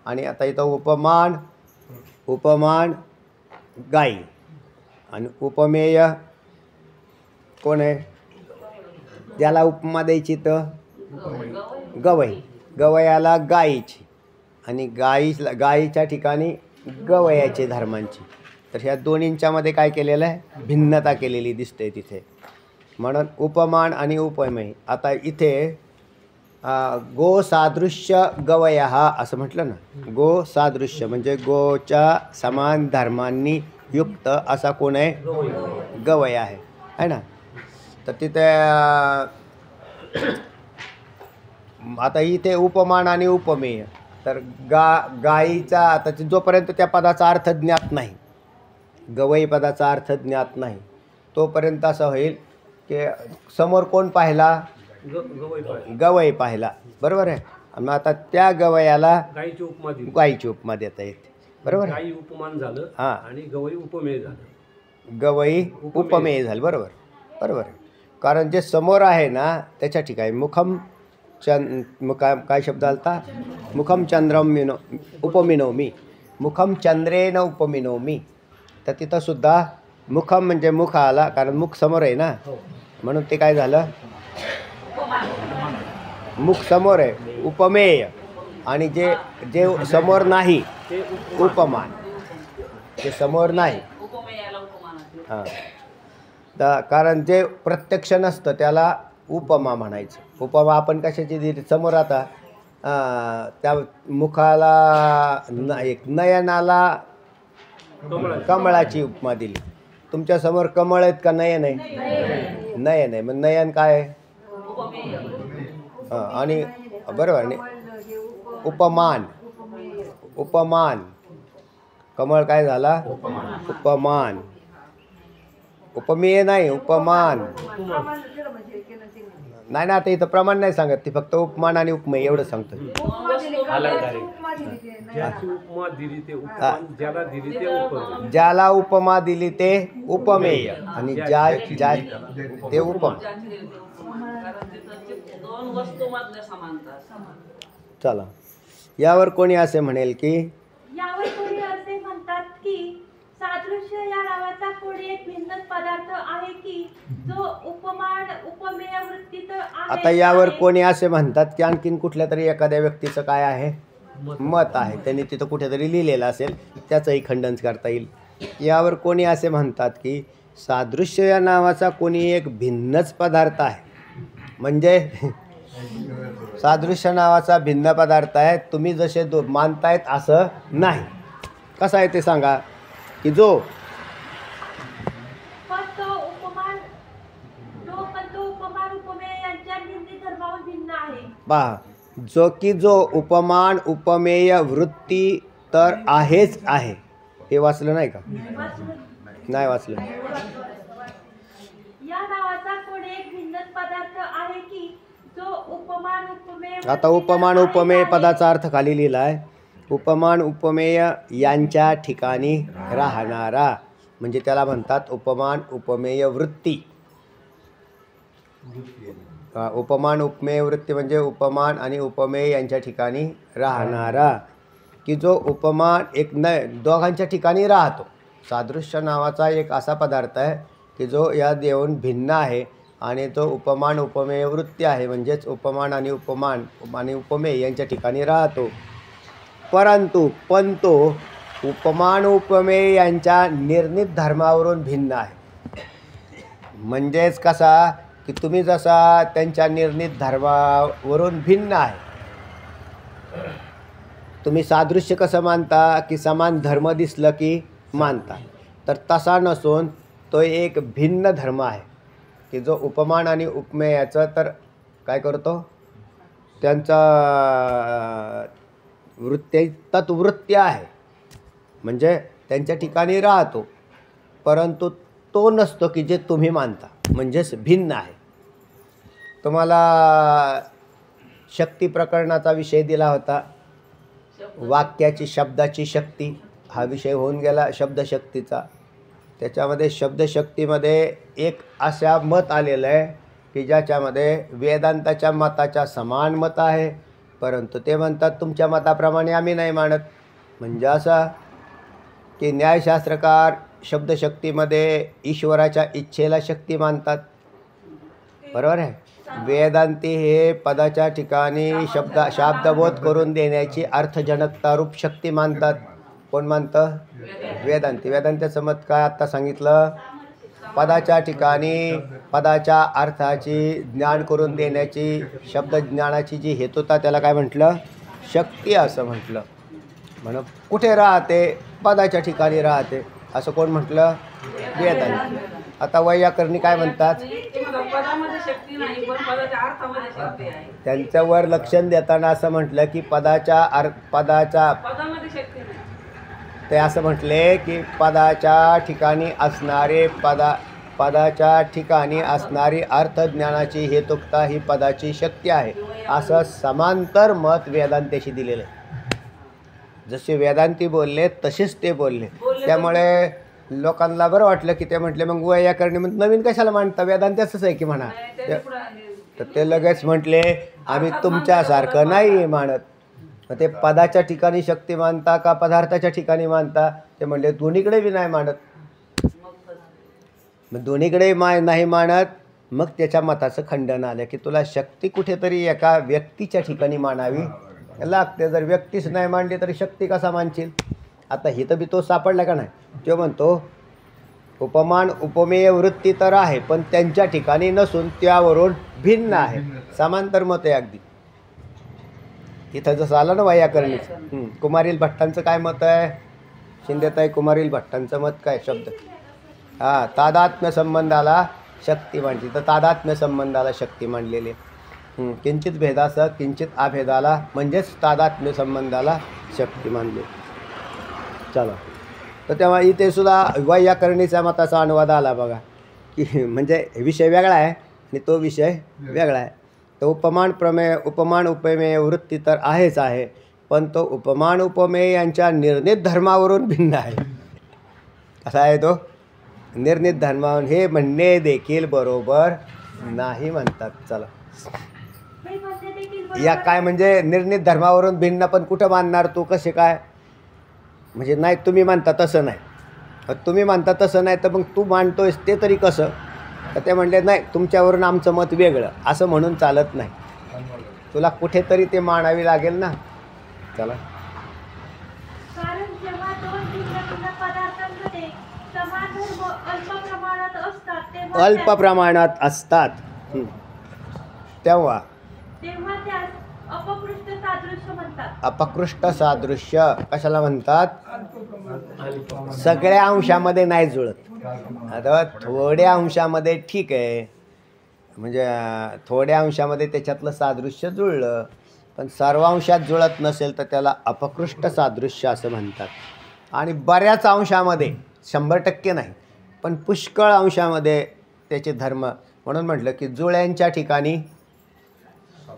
आणि आता इथं उपमान गाई आणि उपमेय कोण आहे, ज्याला उपमा द्यायची तर गवयाला गायीची, आणि गायीच्या ठिकाणी गवयाचे धर्मांची. तर ह्या दोन्हींच्यामध्ये काय केलेलं आहे, भिन्नता केलेली दिसते तिथे, म्हणून उपमान आणि उपमेय. आता इथे गो सादृश्य गवया हा असं म्हटलं ना, गो सादृश्य म्हणजे गोच्या समान धर्मांनी युक्त असा कोण आहे, गवया आहे ना. तर तिथे आता इथे उपमान आणि उपमेय, तर गायीचा आता जोपर्यंत त्या पदाचा अर्थ ज्ञात नाही, गवई पदाचा अर्थ ज्ञात नाही, तोपर्यंत असं होईल की समोर कोण पाहिला, गवई पाहिला, बरोबर आहे. मग आता त्या गवयाला गायीची उपमा देता येते, बरोबर आहे. उपमान झालं, हां, आणि गवई उपमेय झालं, गवई उपमेय झालं, बरोबर आहे. कारण जे समोर आहे ना त्याच्या ठिकाणी काय शब्द आलता, मुखम चंद्रम उपमिनोमी, मुखम चंद्रेन उपमिनोमी. तर तिथं सुद्धा मुखम म्हणजे मुख आला, कारण मुख समोर आहे ना, म्हणून ते काय झालं, मुख समोर आहे, उपमेय, आणि जे समोर नाही उपमान, ते समोर नाही. हां, कारण जे प्रत्यक्ष नसतं त्याला उपमा म्हणायचं. उपमा आपण कशाची दिली, समोर आता त्या मुखाला एक नयनाला कमळाची उपमा दिली. तुमच्यासमोर कमळ आहेत का नयन आहे, नयन आहे, मग नयन काय आहे, आणि बरोबर नाही, उपमान कमळ काय झाला, उपमान, उपमेय नाही, उपमान नाही ना. आता इथं प्रमाण नाही सांगत, ती फक्त उपमान आणि उपमेय एवढं सांगतो. ज्याला उपमा दिली ते उपमेय, आणि ज्या ते उपमा. चला, यावर कोणी असे म्हणेल की, यावर कोणी असे म्हणतात की सादृश्य या नावाचा कोणी एक भिन्न पदार्थ आहे की जो उपमान उपमेय वृत्तीत आहे. आता यावर कोणी असे म्हणतात की आणखीन कुठल्या तरी एखाद्या व्यक्तीचं काय आहे, मत आहे, त्यांनी तिथं कुठेतरी लिहिलेलं असेल, त्याचंही खंडन करता येईल. यावर कोणी असे म्हणतात की सादृश्य या नावाचा कोणी एक भिन्नच पदार्थ आहे, म्हणजे सादृश्य नावाचा भिन्न पदार्थ आहे, तुम्ही जसे मानतायत असं नाही. कसं आहे ते सांगा, की जो उपमान उपमेय यांच्या निंदी धर्मावर भिन्न आहे. पहा, जो उपमान उपमेय वृत्ती तर आहेच आहे. हे वाचलं नाही का, नाही वाचलं. या नावाचा कोणी एक भिन्न पदार्थ आहे की उपमान उपमेय आता उपमान उपमेय पदाचा अर्थ खाली लिहिला आहे. उपमान उपमेय यांच्या ठिकाणी राहणारा म्हणजे त्याला म्हणतात उपमान उपमेय वृत्ती. उपमान उपमेय वृत्ती म्हणजे उपमान आणि उपमेय यांच्या ठिकाणी राहणारा, की जो उपमान एक न दोघांच्या ठिकाणी राहतो. सादृश्य नावाचा एक असा पदार्थ आहे की जो या देऊन भिन्न आहे आणि तो उपमान उपमेय वृत्ती आहे, म्हणजेच उपमान आणि उपमेय यांच्या ठिकाणी राहतो. परंतु पण तो उपमान उपमेय यांच्या निर्णित धर्मावरून भिन्न आहे. म्हणजेच कसा की तुम्ही जसा त्यांच्या निर्णित धर्मावरून भिन्न आहे. तुम्ही सादृश्य कसं मानता की समान धर्म दिसलं की मानता, तर तसा नसून तो एक भिन्न धर्म आहे की जो उपमान आणि उपमेयाचं तर काय करतो, त्यांचा तत्ववृत्ती आहे, म्हणजे त्यांच्या ठिकाणी राहतो, परंतु तो नसतो की जे तुम्ही मानता, म्हणजेच भिन्न आहे. तुम्हाला शक्ती प्रकरणाचा विषय दिला होता, वाक्याची शब्दाची शक्ती हा विषय होऊन गेला शब्दशक्तीचा. त्याच्यामध्ये शब्दशक्तीमध्ये एक अशा मत आलेलं आहे की ज्याच्यामध्ये वेदांताच्या मताच्या समान मत आहे, परंतु ते म्हणतात तुमच्या मताप्रमाणे आम्ही नाही मानत. म्हणजे असा की न्यायशास्त्रकार शब्दशक्तीमध्ये ईश्वराच्या इच्छेला शक्ती मानतात, बरोबर आहे. वेदांती हे पदाच्या ठिकाणी शब्दबोध करून देण्याची अर्थजनकता रूप शक्ती मानतात. कोण मानतं? वेदांती. वेदांताचं मत काय आत्ता सांगितलं, पदाच्या ठिकाणी पदाच्या अर्थाची ज्ञान करून देण्याची शब्दज्ञानाची जी हेतुता त्याला काय म्हटलं, शक्ती असं म्हटलं. म्हणून कुठे राहते? पदाच्या ठिकाणी राहते असं कोण म्हटलं? वेदांती. आता वैयाकरणी काय म्हणतात, त्यांच्यावर लक्षण देताना असं म्हटलं की पदाच्या ते असं म्हटले की पदाच्या ठिकाणी असणारे पदाच्या ठिकाणी असणारी अर्थज्ञानाची हेतुकता ही पदाची शक्ती आहे, असं समांतर मत वेदांत्याशी दिलेलं आहे. जसे वेदांती बोलले तसेच ते बोलले. त्यामुळे लोकांना बरं वाटलं की ते म्हटले मग वैयाकरणी मग नवीन कशाला मांडता, वेदांती असंच आहे की म्हणा. तर ते लगेच म्हटले आम्ही तुमच्यासारखं नाही मानत. मग ते पदाच्या ठिकाणी शक्ती मानता का पदार्थाच्या ठिकाणी मानता? ते म्हणले दोन्हीकडे बी नाही मानत. मग दोन्हीकडे नाही मानत, मग त्याच्या मताचं खंडन आलं की तुला शक्ती कुठेतरी एका व्यक्तीच्या ठिकाणी मानावी लागते. जर व्यक्तीच नाही मांडली तरी शक्ती कसा मानशील? आता हिथं बी तो सापडला का नाही? तो म्हणतो उपमान उपमेय वृत्ती तर आहे पण त्यांच्या ठिकाणी नसून त्यावरून भिन्न आहे. समांतर मत आहे अगदी. इथं जसं आलं ना वैयाकरणीचं. कुमारील भट्टांचं काय मत आहे? शिंदेताई कुमारील भट्टांचं मत काय? शब्द तादात्म्य संबंधाला शक्ती मांडली, तर तादात्म्य संबंधाला शक्ती मांडलेली. किंचित भेदासह किंचित अभेदाला म्हणजेच तादात्म्य संबंधाला शक्ती मानली. चला, तर तेव्हा इथे सुद्धा वैयाकरणीच्या मताचा अनुवाद आला बघा की म्हणजे विषय वेगळा आहे आणि तो विषय वेगळा आहे. तर उपमान उपमेय वृत्ती तर आहेच आहे, पण तो उपमान उपमेय यांच्या निर्णित धर्मावरून भिन्न आहे. कसा आहे तो? निर्णित धर्मावरून. हे म्हणणे देखील बरोबर नाही म्हणतात. चला, या काय म्हणजे निर्णित धर्मावरून भिन्न, पण कुठं मानणार तू? कसे काय? म्हणजे नाही तुम्ही मानता तसं नाही, तुम्ही मानता तसं नाही, तर मग तू मानतोयस ते तरी कसं? तर ते म्हणले नाही तुमच्यावरून आमचं मत वेगळं असं म्हणून चालत नाही, तुला कुठेतरी ते मानावी लागेल ना. चला, कारण जेव्हा दोन भिन्न पदार्थांमध्ये समान धर्म अल्प प्रमाणात असतात तेव्हा त्यास अपकृष्ट सादृश्य म्हणतात. अपकृष्ट सादृश्य कशाला म्हणतात? सगळ्या अंशामध्ये नाही जुळत. आता थोड्या अंशामध्ये ठीक आहे, म्हणजे थोड्या अंशामध्ये त्याच्यातलं सादृश्य जुळलं, पण सर्व अंशात जुळत नसेल तर त्याला अपकृष्ट सादृश्य असं म्हणतात. आणि बऱ्याच अंशामध्ये 100% नाही पण पुष्कळ अंशामध्ये त्याचे धर्म, म्हणून म्हटलं की जुळ्यांच्या ठिकाणी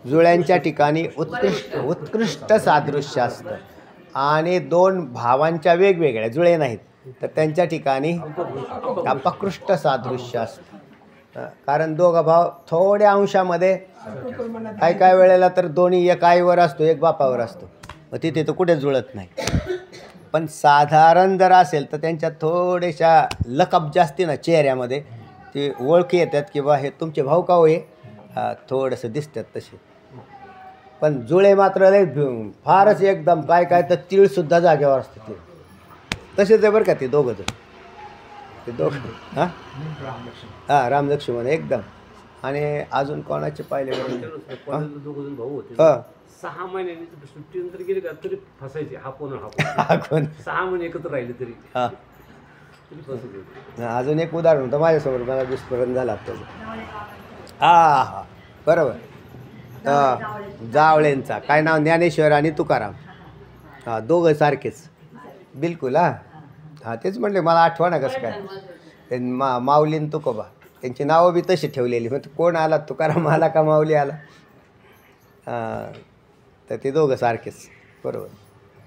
जुळ्यांच्या ठिकाणी उत्कृष्ट सादृश्य असतं आणि दोन भावांच्या वेगवेगळ्या जुळे नाहीत तर त्यांच्या ठिकाणी अपकृष्ट सादृश्य असतं. कारण दोघं भाव थोड्या अंशामध्ये काय वेळेला तर दोन्ही एक आईवर असतो एक बापावर असतो, मग तिथे तर कुठे जुळत नाही. पण साधारण जर असेल तर त्यांच्यात थोड्याशा लकब जास्ती ना चेहऱ्यामध्ये, ते ओळखी येतात किंवा हे तुमचे भाऊ का होय थोडंसं दिसतात तसे. पण जुळे मात्र लय फारच एकदम काय तर तीळसुद्धा जागेवर असतं ते तसेच आहे बरं का ते दोघं हां रामलक्ष्मण एकदम. आणि अजून कोणाचे पाहिले दोघं भाऊ होते, हां 6 महिन्यांनी सुट्टीनंतर गेले का तरी फसायचे, हा कोण हा कोण 6 महिने एकत्र राहिले तरी हां. अजून एक उदाहरण होतं माझ्यासमोर, मला विस्फोरण झालं त्याचं. हां बरोबर. जावळेंचा काय नाव, ज्ञानेश्वर आणि तुकाराम. हां दोघं सारखेच बिलकुल. हां तेच म्हटले, मला आठवा ना कसं काय ते माऊलीन तुकोबा त्यांची नावं बी तशी ठेवलेली. मग कोण आला, तुकाराम आला का माऊली आला. तर ते दोघं सारखेच बरोबर,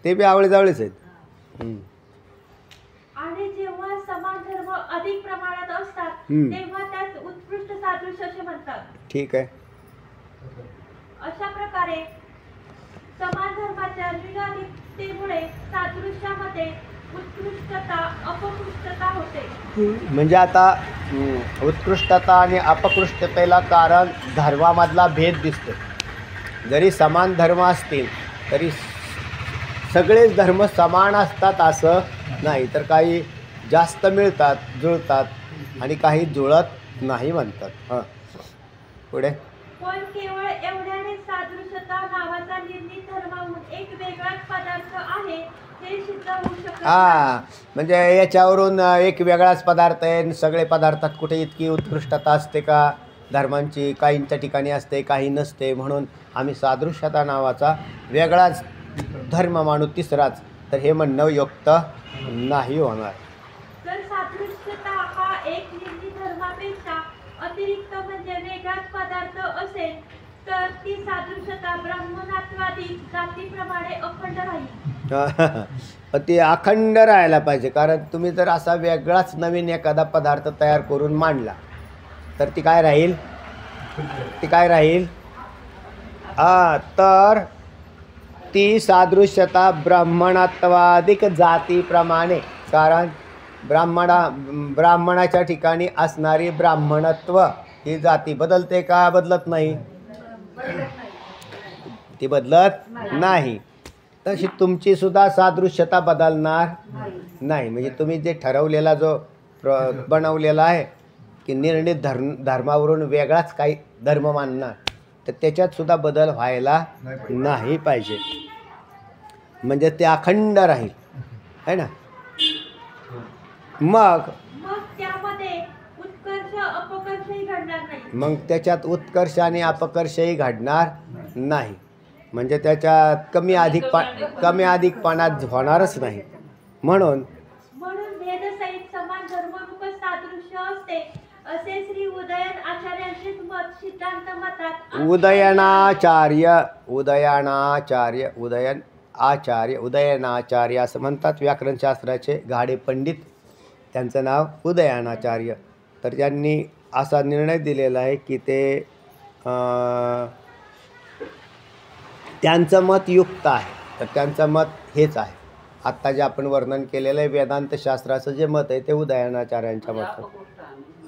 ते बी आवळे जावळेच आहेत. आणि जेव्हा समान धर्म अधिक प्रमाणात असतात तेव्हा त्यास उत्कृष्ट सादृश्य असे म्हणतात. ठीक आहे. अशा प्रकारे समान धर्माच्या निराधिकतेमुळे सादृश्यामध्ये उत्कृष्टता अपकृष्टता होते. म्हणजे आता उत्कृष्टता आणि अपकृष्टतेला कारण धर्मामधला भेद दिसतो. जरी समान धर्म असतील तरी सगळेच धर्म समान असतात असं नाही, तर काही जास्त मिळतात जुळतात आणि काही जुळत नाही म्हणतात. हां पुढे. पण केवळ एवढ्याने सादृश्यता नावाचा निर्णित धर्माहून एक वेगळाच पदार्थ आहे हे सिद्ध होऊ शकत हां म्हणजे याच्यावरून एक वेगळाच पदार्थ आहे. सगळे पदार्थात कुठे इतकी उत्कृष्टता असते का धर्मांची, काहींच्या ठिकाणी असते काही नसते, म्हणून आम्ही सादृश्यता नावाचा वेगळाच धर्म मानू तिसराच, तर हे म्हणणं युक्त नाही होणार. जर सादृश्यता हा एक निर्णित धर्मापेक्षा अतिरिक्त म्हणजे वेगळाच पदार्थ असेल तर ती सादृश्यता ब्राह्मणात्वादी जातीप्रमाणे अखंड राहील. ती अखंड राहायला पाहिजे. कारण तुम्ही जर असा वेगळाच नवीन एखादा पदार्थ तयार करून मांडला तर ती काय राहील, तर ती सादृश्यता ब्राह्मणात्वादिक जातीप्रमाणे, कारण ब्राह्मणाच्या ठिकाणी असणारी ब्राह्मणत्व ही जाती बदलते का, बदलत नाही, ती बदलत नाही. तशी तुमची सुद्धा सादृश्यता बदलणार नाही. म्हणजे तुम्ही जे ठरवलेला जो बनवलेला आहे की निर्णित धर्मावरून वेगळाच काही धर्म मानणार, तर त्याच्यात सुद्धा बदल व्हायला नाही पाहिजे. म्हणजे ते अखंड राहील है ना. मग त्यामध्ये उत्कर्ष अपकर्षही घडणार नाही. मग त्याच्यात उत्कर्ष आणि अपकर्षही घडणार नाही. म्हणजे त्याच्यात कमी अधिकपणात होणारच नाही. म्हणून भेदसहित समान धर्मरूप सादृश्य असते असे श्री उदयन आचार्यांचे मत सिद्धांत मतात. उदयनाचार्य असं म्हणतात. व्याकरणशास्त्राचे गाढे पंडित, त्यांचं नाव उदयनाचार्य. तर त्यांनी असा निर्णय दिलेला आहे की ते त्यांचं मत युक्त आहे. तर त्यांचं मत हेच आहे. आत्ता जे आपण वर्णन केलेलं आहे वेदांतशास्त्राचं जे मत आहे ते उदयनाचार्यांच्या मत.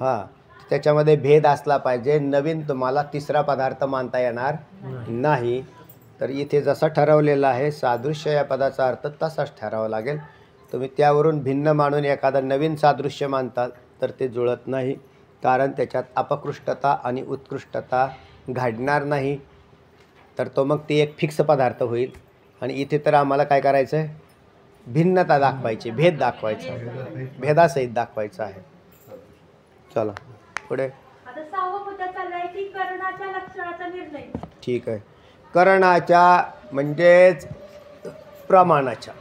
हां त्याच्यामध्ये भेद असला पाहिजे. नवीन तुम्हाला तिसरा पदार्थ मानता येणार नाही. तर इथे जसा ठरवलेला आहे सादृश्य या पदाचा अर्थ तसाच ठरावा लागेल. तुम्ही त्यावरून भिन्न मानून एखादा नवीन सादृश्य मानता तर ते जुळत नाही. कारण त्याच्यात अपकृष्टता आणि उत्कृष्टता घडणार नाही. तर तो मग ती एक फिक्स पदार्थ होईल. आणि इथे तर आम्हाला काय करायचं आहे, भिन्नता दाखवायची, भेद दाखवायचा, भेदासहित दाखवायचं आहे. चला पुढे. आता 6वा मुद्दा चाललाय की करणाच्या लक्षणाचा निर्णय. ठीक आहे. करणाच्या म्हणजेच प्रमाणाच्या.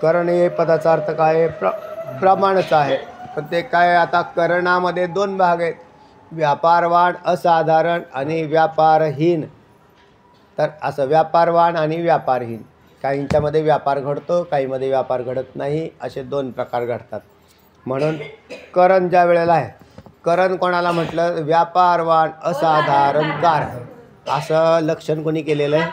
करण हे पदाचा अर्थ काय आहे, प्रमाणच आहे. पण ते काय, आता करणामध्ये 2 भाग आहेत. व्यापारवान, असाधारण आणि व्यापारहीन. तर असं व्यापारवान आणि व्यापारहीन, काहींच्यामध्ये व्यापार घडतो, काहीमध्ये व्यापार घडत नाही, असे दोन प्रकार घडतात. म्हणून करण ज्या वेळेला आहे, करण कोणाला म्हटलं? व्यापारवान असाधारण कारण, असं लक्षण कोणी केलेलं आहे?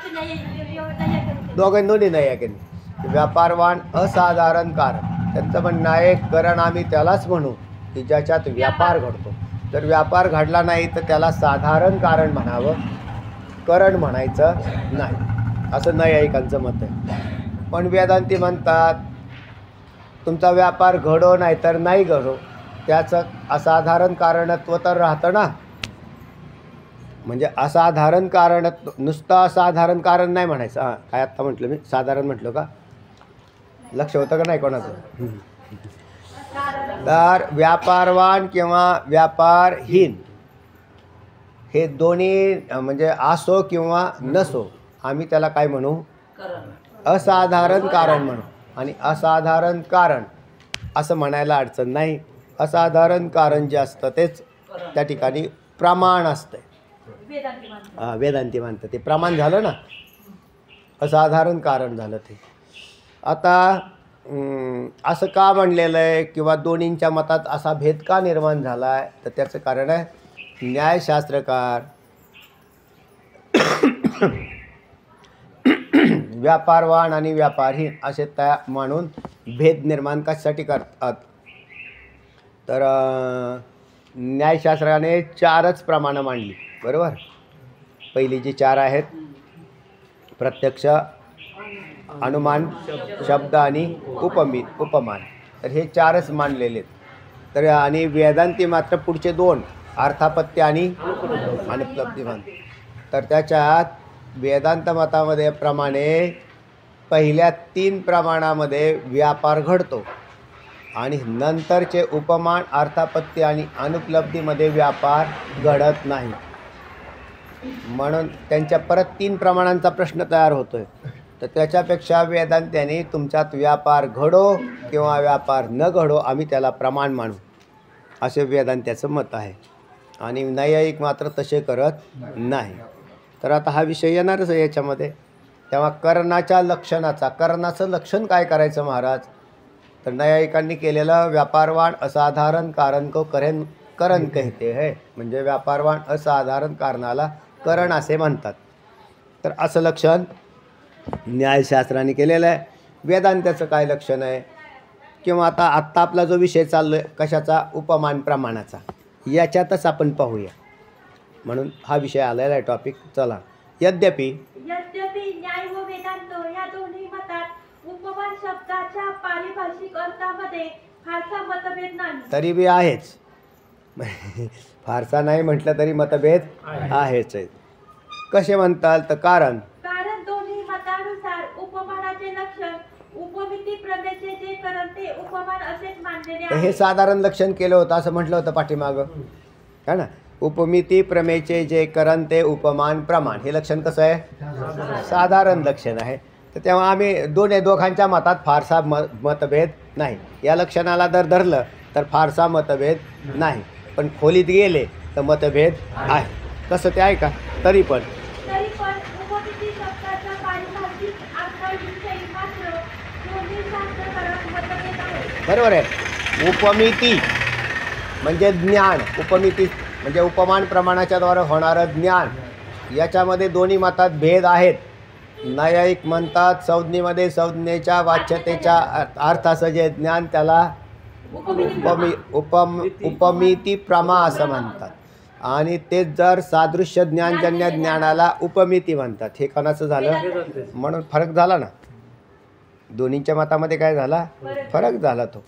दोन्ही नाही आहे की नाही. व्यापारवान असाधारण कारण, त्यांचं म्हणणं आहे करण आम्ही त्यालाच म्हणू की ज्याच्यात व्यापार घडतो. जर व्यापार घडला नाही तर त्याला साधारण कारण म्हणावं, करण म्हणायचं नाही, असं नैयायिकांचं मत आहे. पण वेदांती म्हणतात तुमचा व्यापार घडो नाही तर नाही घडो, त्याचं असाधारण कारणत्व तर राहतं ना. म्हणजे असाधारण कारण, नुसतं असाधारण कारण नाही म्हणायचं. हां, काय आत्ता म्हटलं मी? साधारण म्हटलं का? लक्ष होतं का नाही कोणाचं? तर व्यापारवान किंवा व्यापारहीन हे दोन्ही म्हणजे असो किंवा नसो, आम्ही त्याला काय म्हणू? असाधारण कारण म्हणू. आणि असाधारण कारण असं म्हणायला अडचण नाही. असाधारण कारण जे असतं तेच त्या ठिकाणी प्रमाण असतं. वेदांती मानतं ते प्रमाण झालं ना, असाधारण कारण झालं ते. आता असं का म्हणलेलं आहे किंवा दोन्हींच्या मतात असा भेद का निर्माण झाला आहे? तर त्याचं कारण आहे न्यायशास्त्रकार व्यापारवान आणि व्यापारहीन असे त्या म्हणून भेद निर्माण कशासाठी करतात? तर न्यायशास्त्राने 4च प्रमाणं मांडली, बरोबर. पहिली जी 4 आहेत, प्रत्यक्ष, अनुमान, शब्द आणि उपमान, तर हे 4च मानलेले आहेत. तर आणि वेदांती मात्र पुढचे 2 अर्थापत्य आणि अनुपलब्धी मानते. तर त्याच्यात वेदांत मतामध्ये प्रमाणे पहिल्या 3 प्रमाणामध्ये व्यापार घडतो आणि नंतरचे उपमान, अर्थापत्ती आणि अनुपलब्धीमध्ये व्यापार घडत नाही. म्हणून त्यांच्या परत 3 प्रमाणांचा प्रश्न तयार होतो आहे. तर त्याच्यापेक्षा वेदांत्याने तुमच्यात व्यापार घडो किंवा व्यापार न घडो, आम्ही त्याला प्रमाण मानू, असे वेदांत्याचं मत आहे. आणि नैयायिक मात्र तसे करत नाही. तर आता हा विषय येणारच आहे याच्यामध्ये. तेव्हा करणाच्या लक्षणाचा, करणाचं लक्षण काय करायचं महाराज? तर नैयायिकांनी केलेलं व्यापारवान असाधारण कारण को करण कहते है, म्हणजे व्यापारवान असाधारण कारणाला करण असे म्हणतात. तर असं लक्षण न्यायशास्त्राने केलेलं आहे. वेदांत्याचं काय लक्षण आहे? किंवा आत्ता आपला जो विषय चाललो आहे कशाचा? उपमान प्रमाणाचा, याच्यातच आपण पाहूया. म्हणून हा विषय आलेला आहे टॉपिक. चला. यद्यपि न्याय व वेदांत या दोन्ही मतात उपमान शब्दाच्या पारिभाषिक अर्थामध्ये फारसा मतभेद नाही. तरी बी आहेच, फारसा नाही म्हटलं तरी मतभेद आहेच आहेत. कसे म्हणताल? तर कारण दोन्ही मतानुसार उपमानाचे लक्षण उपमिती प्रमेयचे जे करण ते उपमान असेच मानलेले आहे. हे साधारण लक्षण केलं होतं असं म्हटलं होतं पाठीमागं, है ना. उपमिती प्रमेयचे जे करण ते उपमान प्रमाण, हे लक्षण कसं आहे? साधारण लक्षण आहे. तर तेव्हा आम्ही दोघांच्या मतात फारसा मतभेद नाही. या लक्षणाला जर धरलं तर फारसा मतभेद नाही, पण खोलीत गेले तर मतभेद आहे. कसं ते आहे का? तरी पण उपमिती शब्दाच्या पारिभाषिक अर्थाविषयी मात्र दोन्ही शास्त्रकारांत मतभेद आहे. बरोबर आहे. उपमिती म्हणजे ज्ञान, उपमिती म्हणजे उपमान प्रमाणाच्या द्वारे होणारं ज्ञान, याच्यामध्ये दोन्ही मतात भेद आहेत. नैयायिक म्हणतात संज्ञेमध्ये संज्ञेच्या वाच्यतेच्या अर्थाचं जे ज्ञान त्याला उपमिती प्रमा असं म्हणतात. आणि तेच जर सादृश्य ज्ञानजन्य ज्ञानाला उपमिती म्हणतात. हे कोणाचं झालं? म्हणून फरक झाला ना, दोन्हींच्या मतामध्ये काय झाला? फरक झाला तो.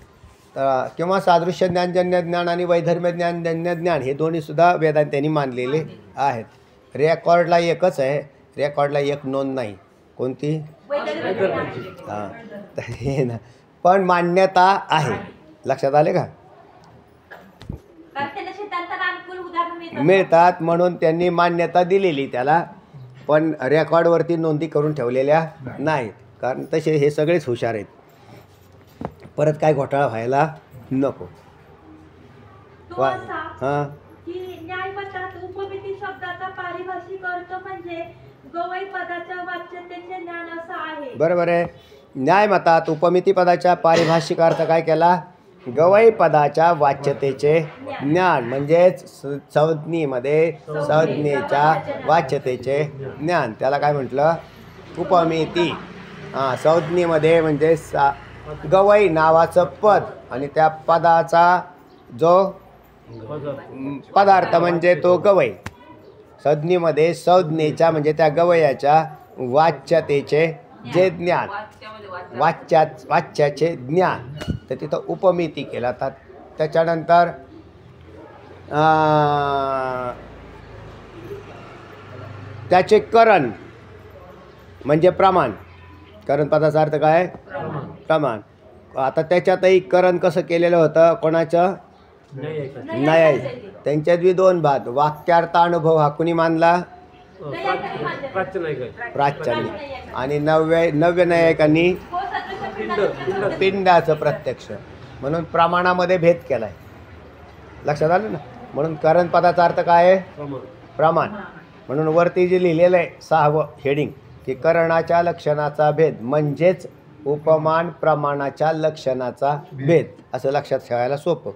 किंवा सादृश्य ज्ञानजन्य ज्ञान आणि वैधर्म्य ज्ञानजन्य ज्ञान हे दोन्हीसुद्धा वेदांत्यांनी मानलेले आहेत. रेकॉर्डला एकच आहे, रेकॉर्डला एक नोंद नाही. कोणती? हां, हे ना, पण मान्यता आहे. लक्षात आले का? मिळतात म्हणून त्यांनी मान्यता दिलेली त्याला, पण रेकॉर्डवरती नोंदी करून ठेवलेल्या नाहीत. कारण तसे हे सगळेच हुशार आहेत, परत काय घोटाळा व्हायला नको. हां, की न्यायमतात उपमिती शब्दाचा पारिभाषिक अर्थ म्हणजे गवई पदाच्या वाच्यतेचे ज्ञान असं आहे. बरोबर आहे. न्यायमतात उपमिती पदाच्या पारिभाषिक अर्थ काय केला? गवई पदाच्या वाच्यतेचे ज्ञान म्हणजेच संज्ञेमध्ये संज्ञेच्या वाच्यतेचे ज्ञान, त्याला काय म्हटलं? उपमिती. संज्ञेमध्ये म्हणजे गवई नावाचं पद आणि त्या पदाचा जो पदार्थ म्हणजे तो गवई. संज्ञेमध्ये संज्ञेच्या म्हणजे त्या गवयाच्या वाच्यतेचे जे ज्ञान, वाच्याचे ज्ञान, तर तिथं उपमिती केला जातात. त्याच्यानंतर त्याचे करण म्हणजे प्रमाण. करण पदाचा अर्थ काय? प्रमाण. आता त्याच्यातही करण कसं केलेलं होतं? कोणाचं? नाही. त्यांच्यात बी दोन भाग. वाक्यार्थ अनुभव हा कुणी मानला? प्राच्यांनी. आणि नव्य न्यायिकांनी पिंडाचं प्रत्यक्ष. म्हणून प्रमाणामध्ये भेद केला आहे. लक्षात आलं ना? म्हणून करण पदाचा अर्थ काय आहे? प्रमाण. म्हणून वरती जे लिहिलेलं आहे 6वं हेडिंग की करणाच्या लक्षणाचा भेद म्हणजेच उपमान प्रमाणाच्या लक्षणाचा भेद, असं लक्षात ठेवायला सोपं.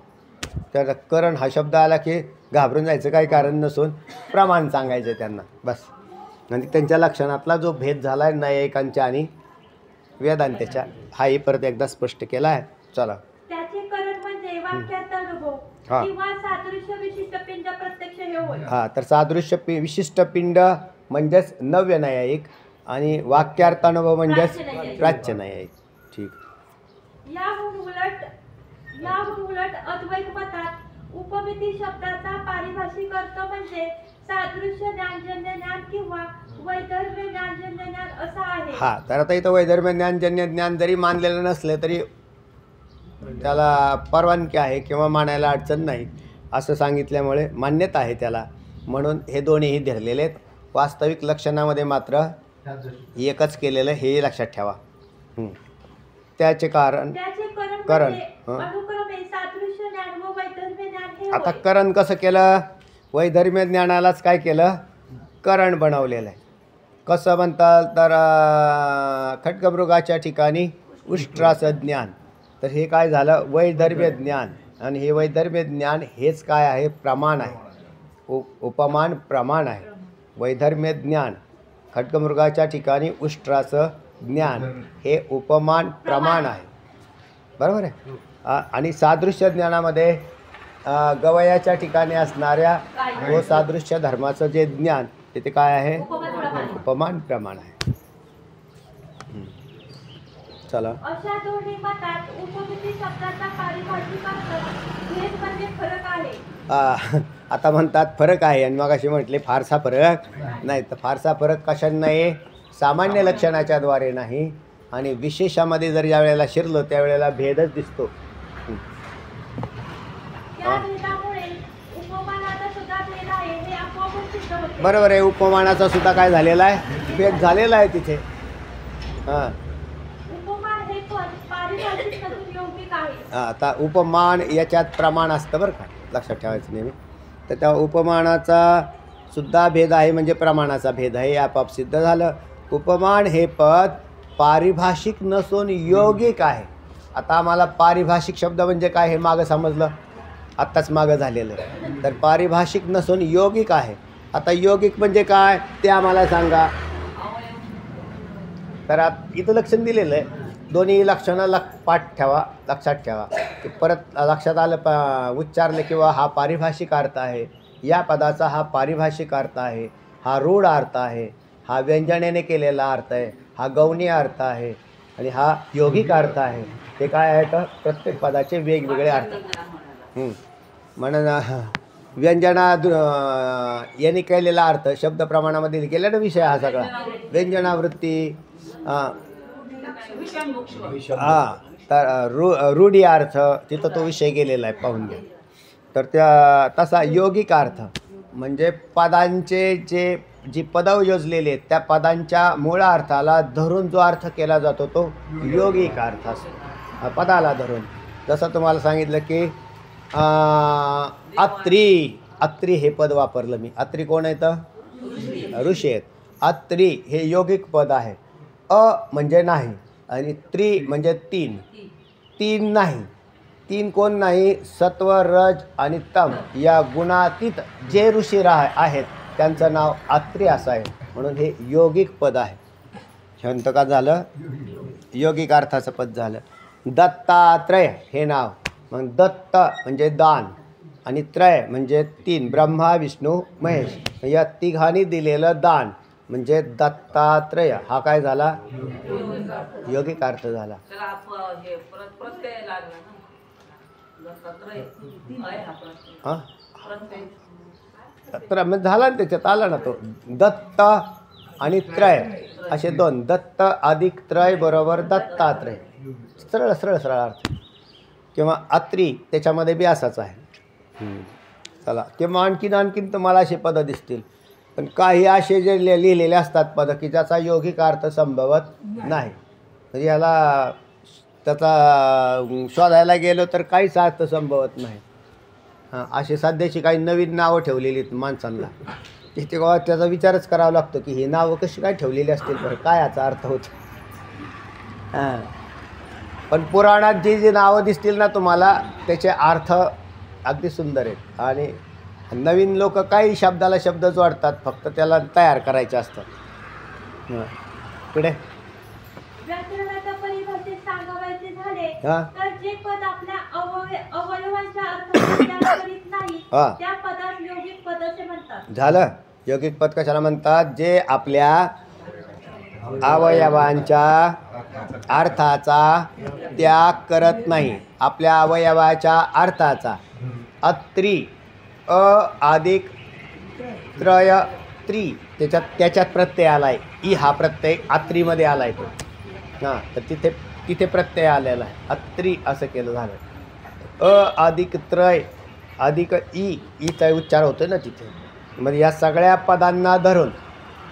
तर करण हा शब्द आला की घाबरून जायचं काही कारण नसून प्रमाण सांगायचं त्यांना बस. म्हणजे त्यांच्या लक्षणातला जो भेद झाला आहे न्यायिकांच्या आणि वेदांताच्या, हाही परत एकदा स्पष्ट केला आहे. चला. त्याचे करण म्हणजे वाक्यार्थ अनुभव किंवा सादृश्य विशिष्ट पिंड प्रत्यक्ष हे होय. तर सादृश्य विशिष्ट पिंड म्हणजेच नव्य न्यायिक आणि वाक्यार्थ अनुभव म्हणजेच प्राच्य न्यायिक. ठीक. याहून उलट अद्वैत मतात उपमिती शब्दाचा पारिभाषिक अर्थ म्हणजे सादृश्य ज्ञानजन्य ज्ञान किंवा वैधर्म्य ज्ञानजन्य ज्ञान असा आहे. तर आता इथं वैधर्म्य ज्ञानजन्य ज्ञान जरी मानलेलं नसले तरी त्याला परवानगी आहे किंवा मानायला अडचण नाही असं सांगितल्यामुळे मान्यता आहे त्याला. म्हणून हे दोन्हीही धरलेले आहेत. वास्तविक लक्षणामध्ये मात्र एकच केलेलं हे लक्षात ठेवा. त्याचे करण आता करण कसं केलं? वैधर्म्य ज्ञानालाच काय केलं? करण बनवलेलं आहे. कसं म्हणतात तर खड्गमृगाच्या ठिकाणी उष्ट्राचं ज्ञान. तर हे काय झालं? वैधर्म्य ज्ञान. आणि हे वैधर्म्य ज्ञान हेच काय आहे? प्रमाण आहे. उपमान प्रमाण आहे. वैधर्म्य ज्ञान खड्गमृगाच्या ठिकाणी उष्ट्राचं ज्ञान हे उपमान प्रमाण आहे. बरोबर आहे. आणि सादृश्य ज्ञानामध्ये गवयाच्या ठिकाणी असणाऱ्या व सादृश्य धर्माचं जे ज्ञान तिथे काय आहे? उपमान प्रमाण आहे. चला. अशा दोन्ही मतात उपमिती शब्दाचा पारिभाषिक अर्थ भेद म्हणजे फरक आहे. आता म्हणतात फरक आहे आणि मग अशी म्हटले फारसा फरक नाही. तर फारसा फरक कशाने नाही? सामान्य लक्षणाच्या द्वारे नाही आणि विशेषामध्ये जर ज्या वेळेला शिरलो त्यावेळेला भेदच दिसतो. बरोबर आहे. उपमानाचा सुद्धा काय झालेला आहे? भेद झालेला आहे तिथे. आता उपमान याच्यात प्रमाण असतं बरं का, लक्षात ठेवायचं नेहमी. तर त्या उपमानाचा सुद्धा भेद आहे म्हणजे प्रमाणाचा भेद आहे, आपाप सिद्ध झालं. उपमान हे पद पारिभाषिक नसून यौगिक आहे. आता आम्हाला पारिभाषिक शब्द म्हणजे काय हे मागं समजलं, आत्ताच मागं झालेलं आहे. तर पारिभाषिक नसून यौगिक आहे. आता यौगिक म्हणजे काय ते आम्हाला सांगा. तर इथं लक्षण दिलेलं आहे. दोन्ही लक्षणं पाठ ठेवा, लक्षात ठेवा. ते परत लक्षात आलं उच्चारलं किंवा हा पारिभाषिक अर्थ आहे, या पदाचा हा पारिभाषिक अर्थ आहे, हा रूढ अर्थ आहे, हा व्यंजनेने केलेला अर्थ आहे, हा गौणी अर्थ आहे आणि हा यौगिक अर्थ आहे. ते काय आहे तर प्रत्येक पदाचे वेगवेगळे अर्थ. म्हणून व्यंजना यांनी केलेला अर्थ शब्द प्रमाणामध्ये केलेला विषय हा सगळा. व्यंजनावृत्ती तर रूढी अर्थ तिथं तो विषय गेलेला आहे, पाहून घ्या. तर त्या तसा यौगिक अर्थ म्हणजे पदांचे जी पदं योजलेले आहेत त्या पदांच्या मूळ अर्थाला धरून जो अर्थ केला जातो तो यौगिक अर्थ असतो. पदाला धरून जसं तुम्हाला सांगितलं की अत्री अत्री हे पद वापरलं मी. अत्री कोण आहेत? ऋषी आहेत. अत्री हे योगिक पद आहे. म्हणजे नाही आणि त्रि म्हणजे तीन. तीन नाही. तीन कोण नाही? सत्व, रज आणि तम या गुणातीत जे ऋषी आहेत त्यांचं नाव अत्री असं आहे. म्हणून हे योगिक पद आहे. शांत का झालं? योगिक अर्थाचं पद झालं. दत्तात्रय हे नाव. मग दत्त म्हणजे दान आणि त्रय म्हणजे तीन, ब्रह्मा विष्णू महेश, या तिघांनी दिलेलं दान म्हणजे दत्तात्रय. हा काय झाला? योगिक अर्थ झाला. हां म्हणजे झाला ना, त्याच्यात आला ना तो दत्त आणि त्रय असे दोन. दत्त अधिक त्रय बरोबर दत्तात्रय. सरळ सरळ सरळ अर्थ. किंवा अत्री त्याच्यामध्ये बी असाच आहे. चला, किंवा आणखीन तुम्हाला असे पदं दिसतील. पण काही असे जे लिहिलेले असतात पदं की ज्याचा योगिक अर्थ संभवत नाही. म्हणजे याला त्याचा शोधायला गेलो तर काहीच अर्थ संभवत नाही. हां, असे सध्याची काही नवीन नावं ठेवलेली आहेत माणसांना. तिथे त्याचा विचारच करावा लागतो की ही नावं कशी काय ठेवलेली असतील, बरं काय याचा अर्थ होतो. हां, पण पुराणात जी नावं दिसतील ना तुम्हाला त्याचे अर्थ अगदी सुंदर आहेत. आणि नवीन लोक काही शब्दाला शब्द जोडतात, फक्त त्याला तयार करायचे असतात. पुढे व्याकरणाच्या परिभाषेत सांगायचे झाले हा. तर जे पद आपल्या अवयवांच्या अर्थात करीत नाही हा. त्या पदास योगिक पद असे म्हणतात. झालं. योगिक पद कशाला म्हणतात? जे आपल्या अवयवांच्या अर्थाचा त्याग करत नाही. आपल्या अवयवाच्या अर्थाचा. अत्री अधिक त्रय त्री त्याच्यात प्रत्यय आला आहे. ई हा प्रत्यय अत्रीमध्ये आला आहे तो. हां, तर तिथे प्रत्यय आलेला आहे. अत्री असं केलं झालं. अधिक त्रय अधिक ईचा उच्चार होतो ना तिथे. म्हणजे या सगळ्या पदांना धरून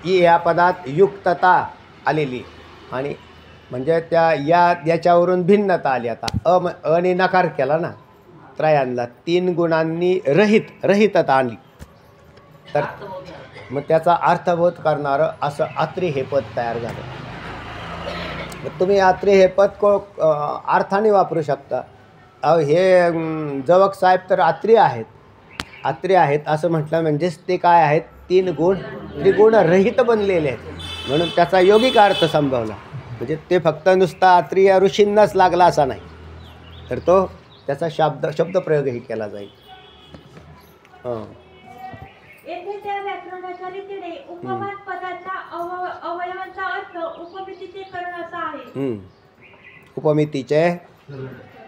ई या पदात युक्तता आलेली आणि म्हणजे याच्यावरून भिन्नता आली. आता अने नकार केला ना त्रयांना, तीन गुणांनी रहितता आणली, तर मग त्याचा अर्थबोध करणारं असं अत्री हे पद तयार झालं. तुम्ही अत्री हे पद अर्थाने वापरू शकता. हे जवक साहेब तर अत्री आहेत असं म्हटलं म्हणजेच ते काय आहेत? तीन गुण त्रिगुण रहित बनलेले आहेत. म्हणून त्याचा योगिक अर्थ संभवला. म्हणजे ते फक्त नुसता अत्री या ऋषींनाच लागला असा नाही, तर तो त्याचा शब्दप्रयोगही केला जाईल. येथे त्या व्याकरणाच्या रीतीने उपमान पदाच्या अवयवांचा अर्थ उपमितीचे करण असा आहे. उपमितीचे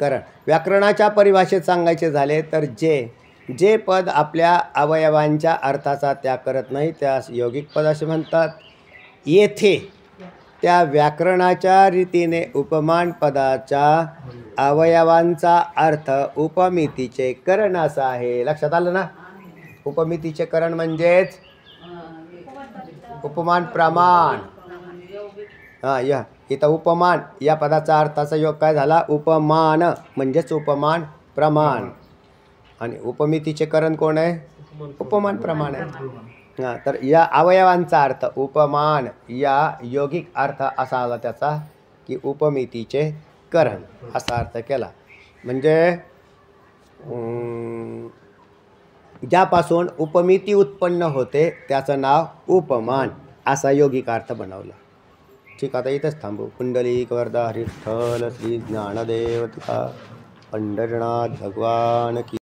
करण. व्याकरणाच्या परिभाषेत सांगायचे झाले तर जे पद आपल्या अवयवांच्या अर्थाचा त्याग करत नाही त्यास योगिक पद असे म्हणतात. येथे त्या व्याकरणाच्या रीतीने उपमान पदाच्या अवयवांचा अर्थ उपमितीचे करण असा आहे. लक्षात आलं ना? उपमितीचे करण म्हणजेच उपमान प्रमाण. हां, इथं उपमान या पदाचा अर्थाचा योग काय झाला? उपमान म्हणजेच उपमान प्रमाण. आणि उपमितीचे करण कोण आहे? उपमान प्रमाण आहे. हां, तर या अवयवांचा अर्थ उपमान या योगिक अर्थ असा आला त्याचा की उपमितीचे करण असा अर्थ केला. म्हणजे ज्यापासून उपमिती उत्पन्न होते त्याचं नाव उपमान असा योगिक अर्थ बनवला. ठीक, आता इथंच थांबू. पुंडलिक वरदा हरिष्ठल श्री ज्ञानदेव तुका पंढरनाथ भगवान की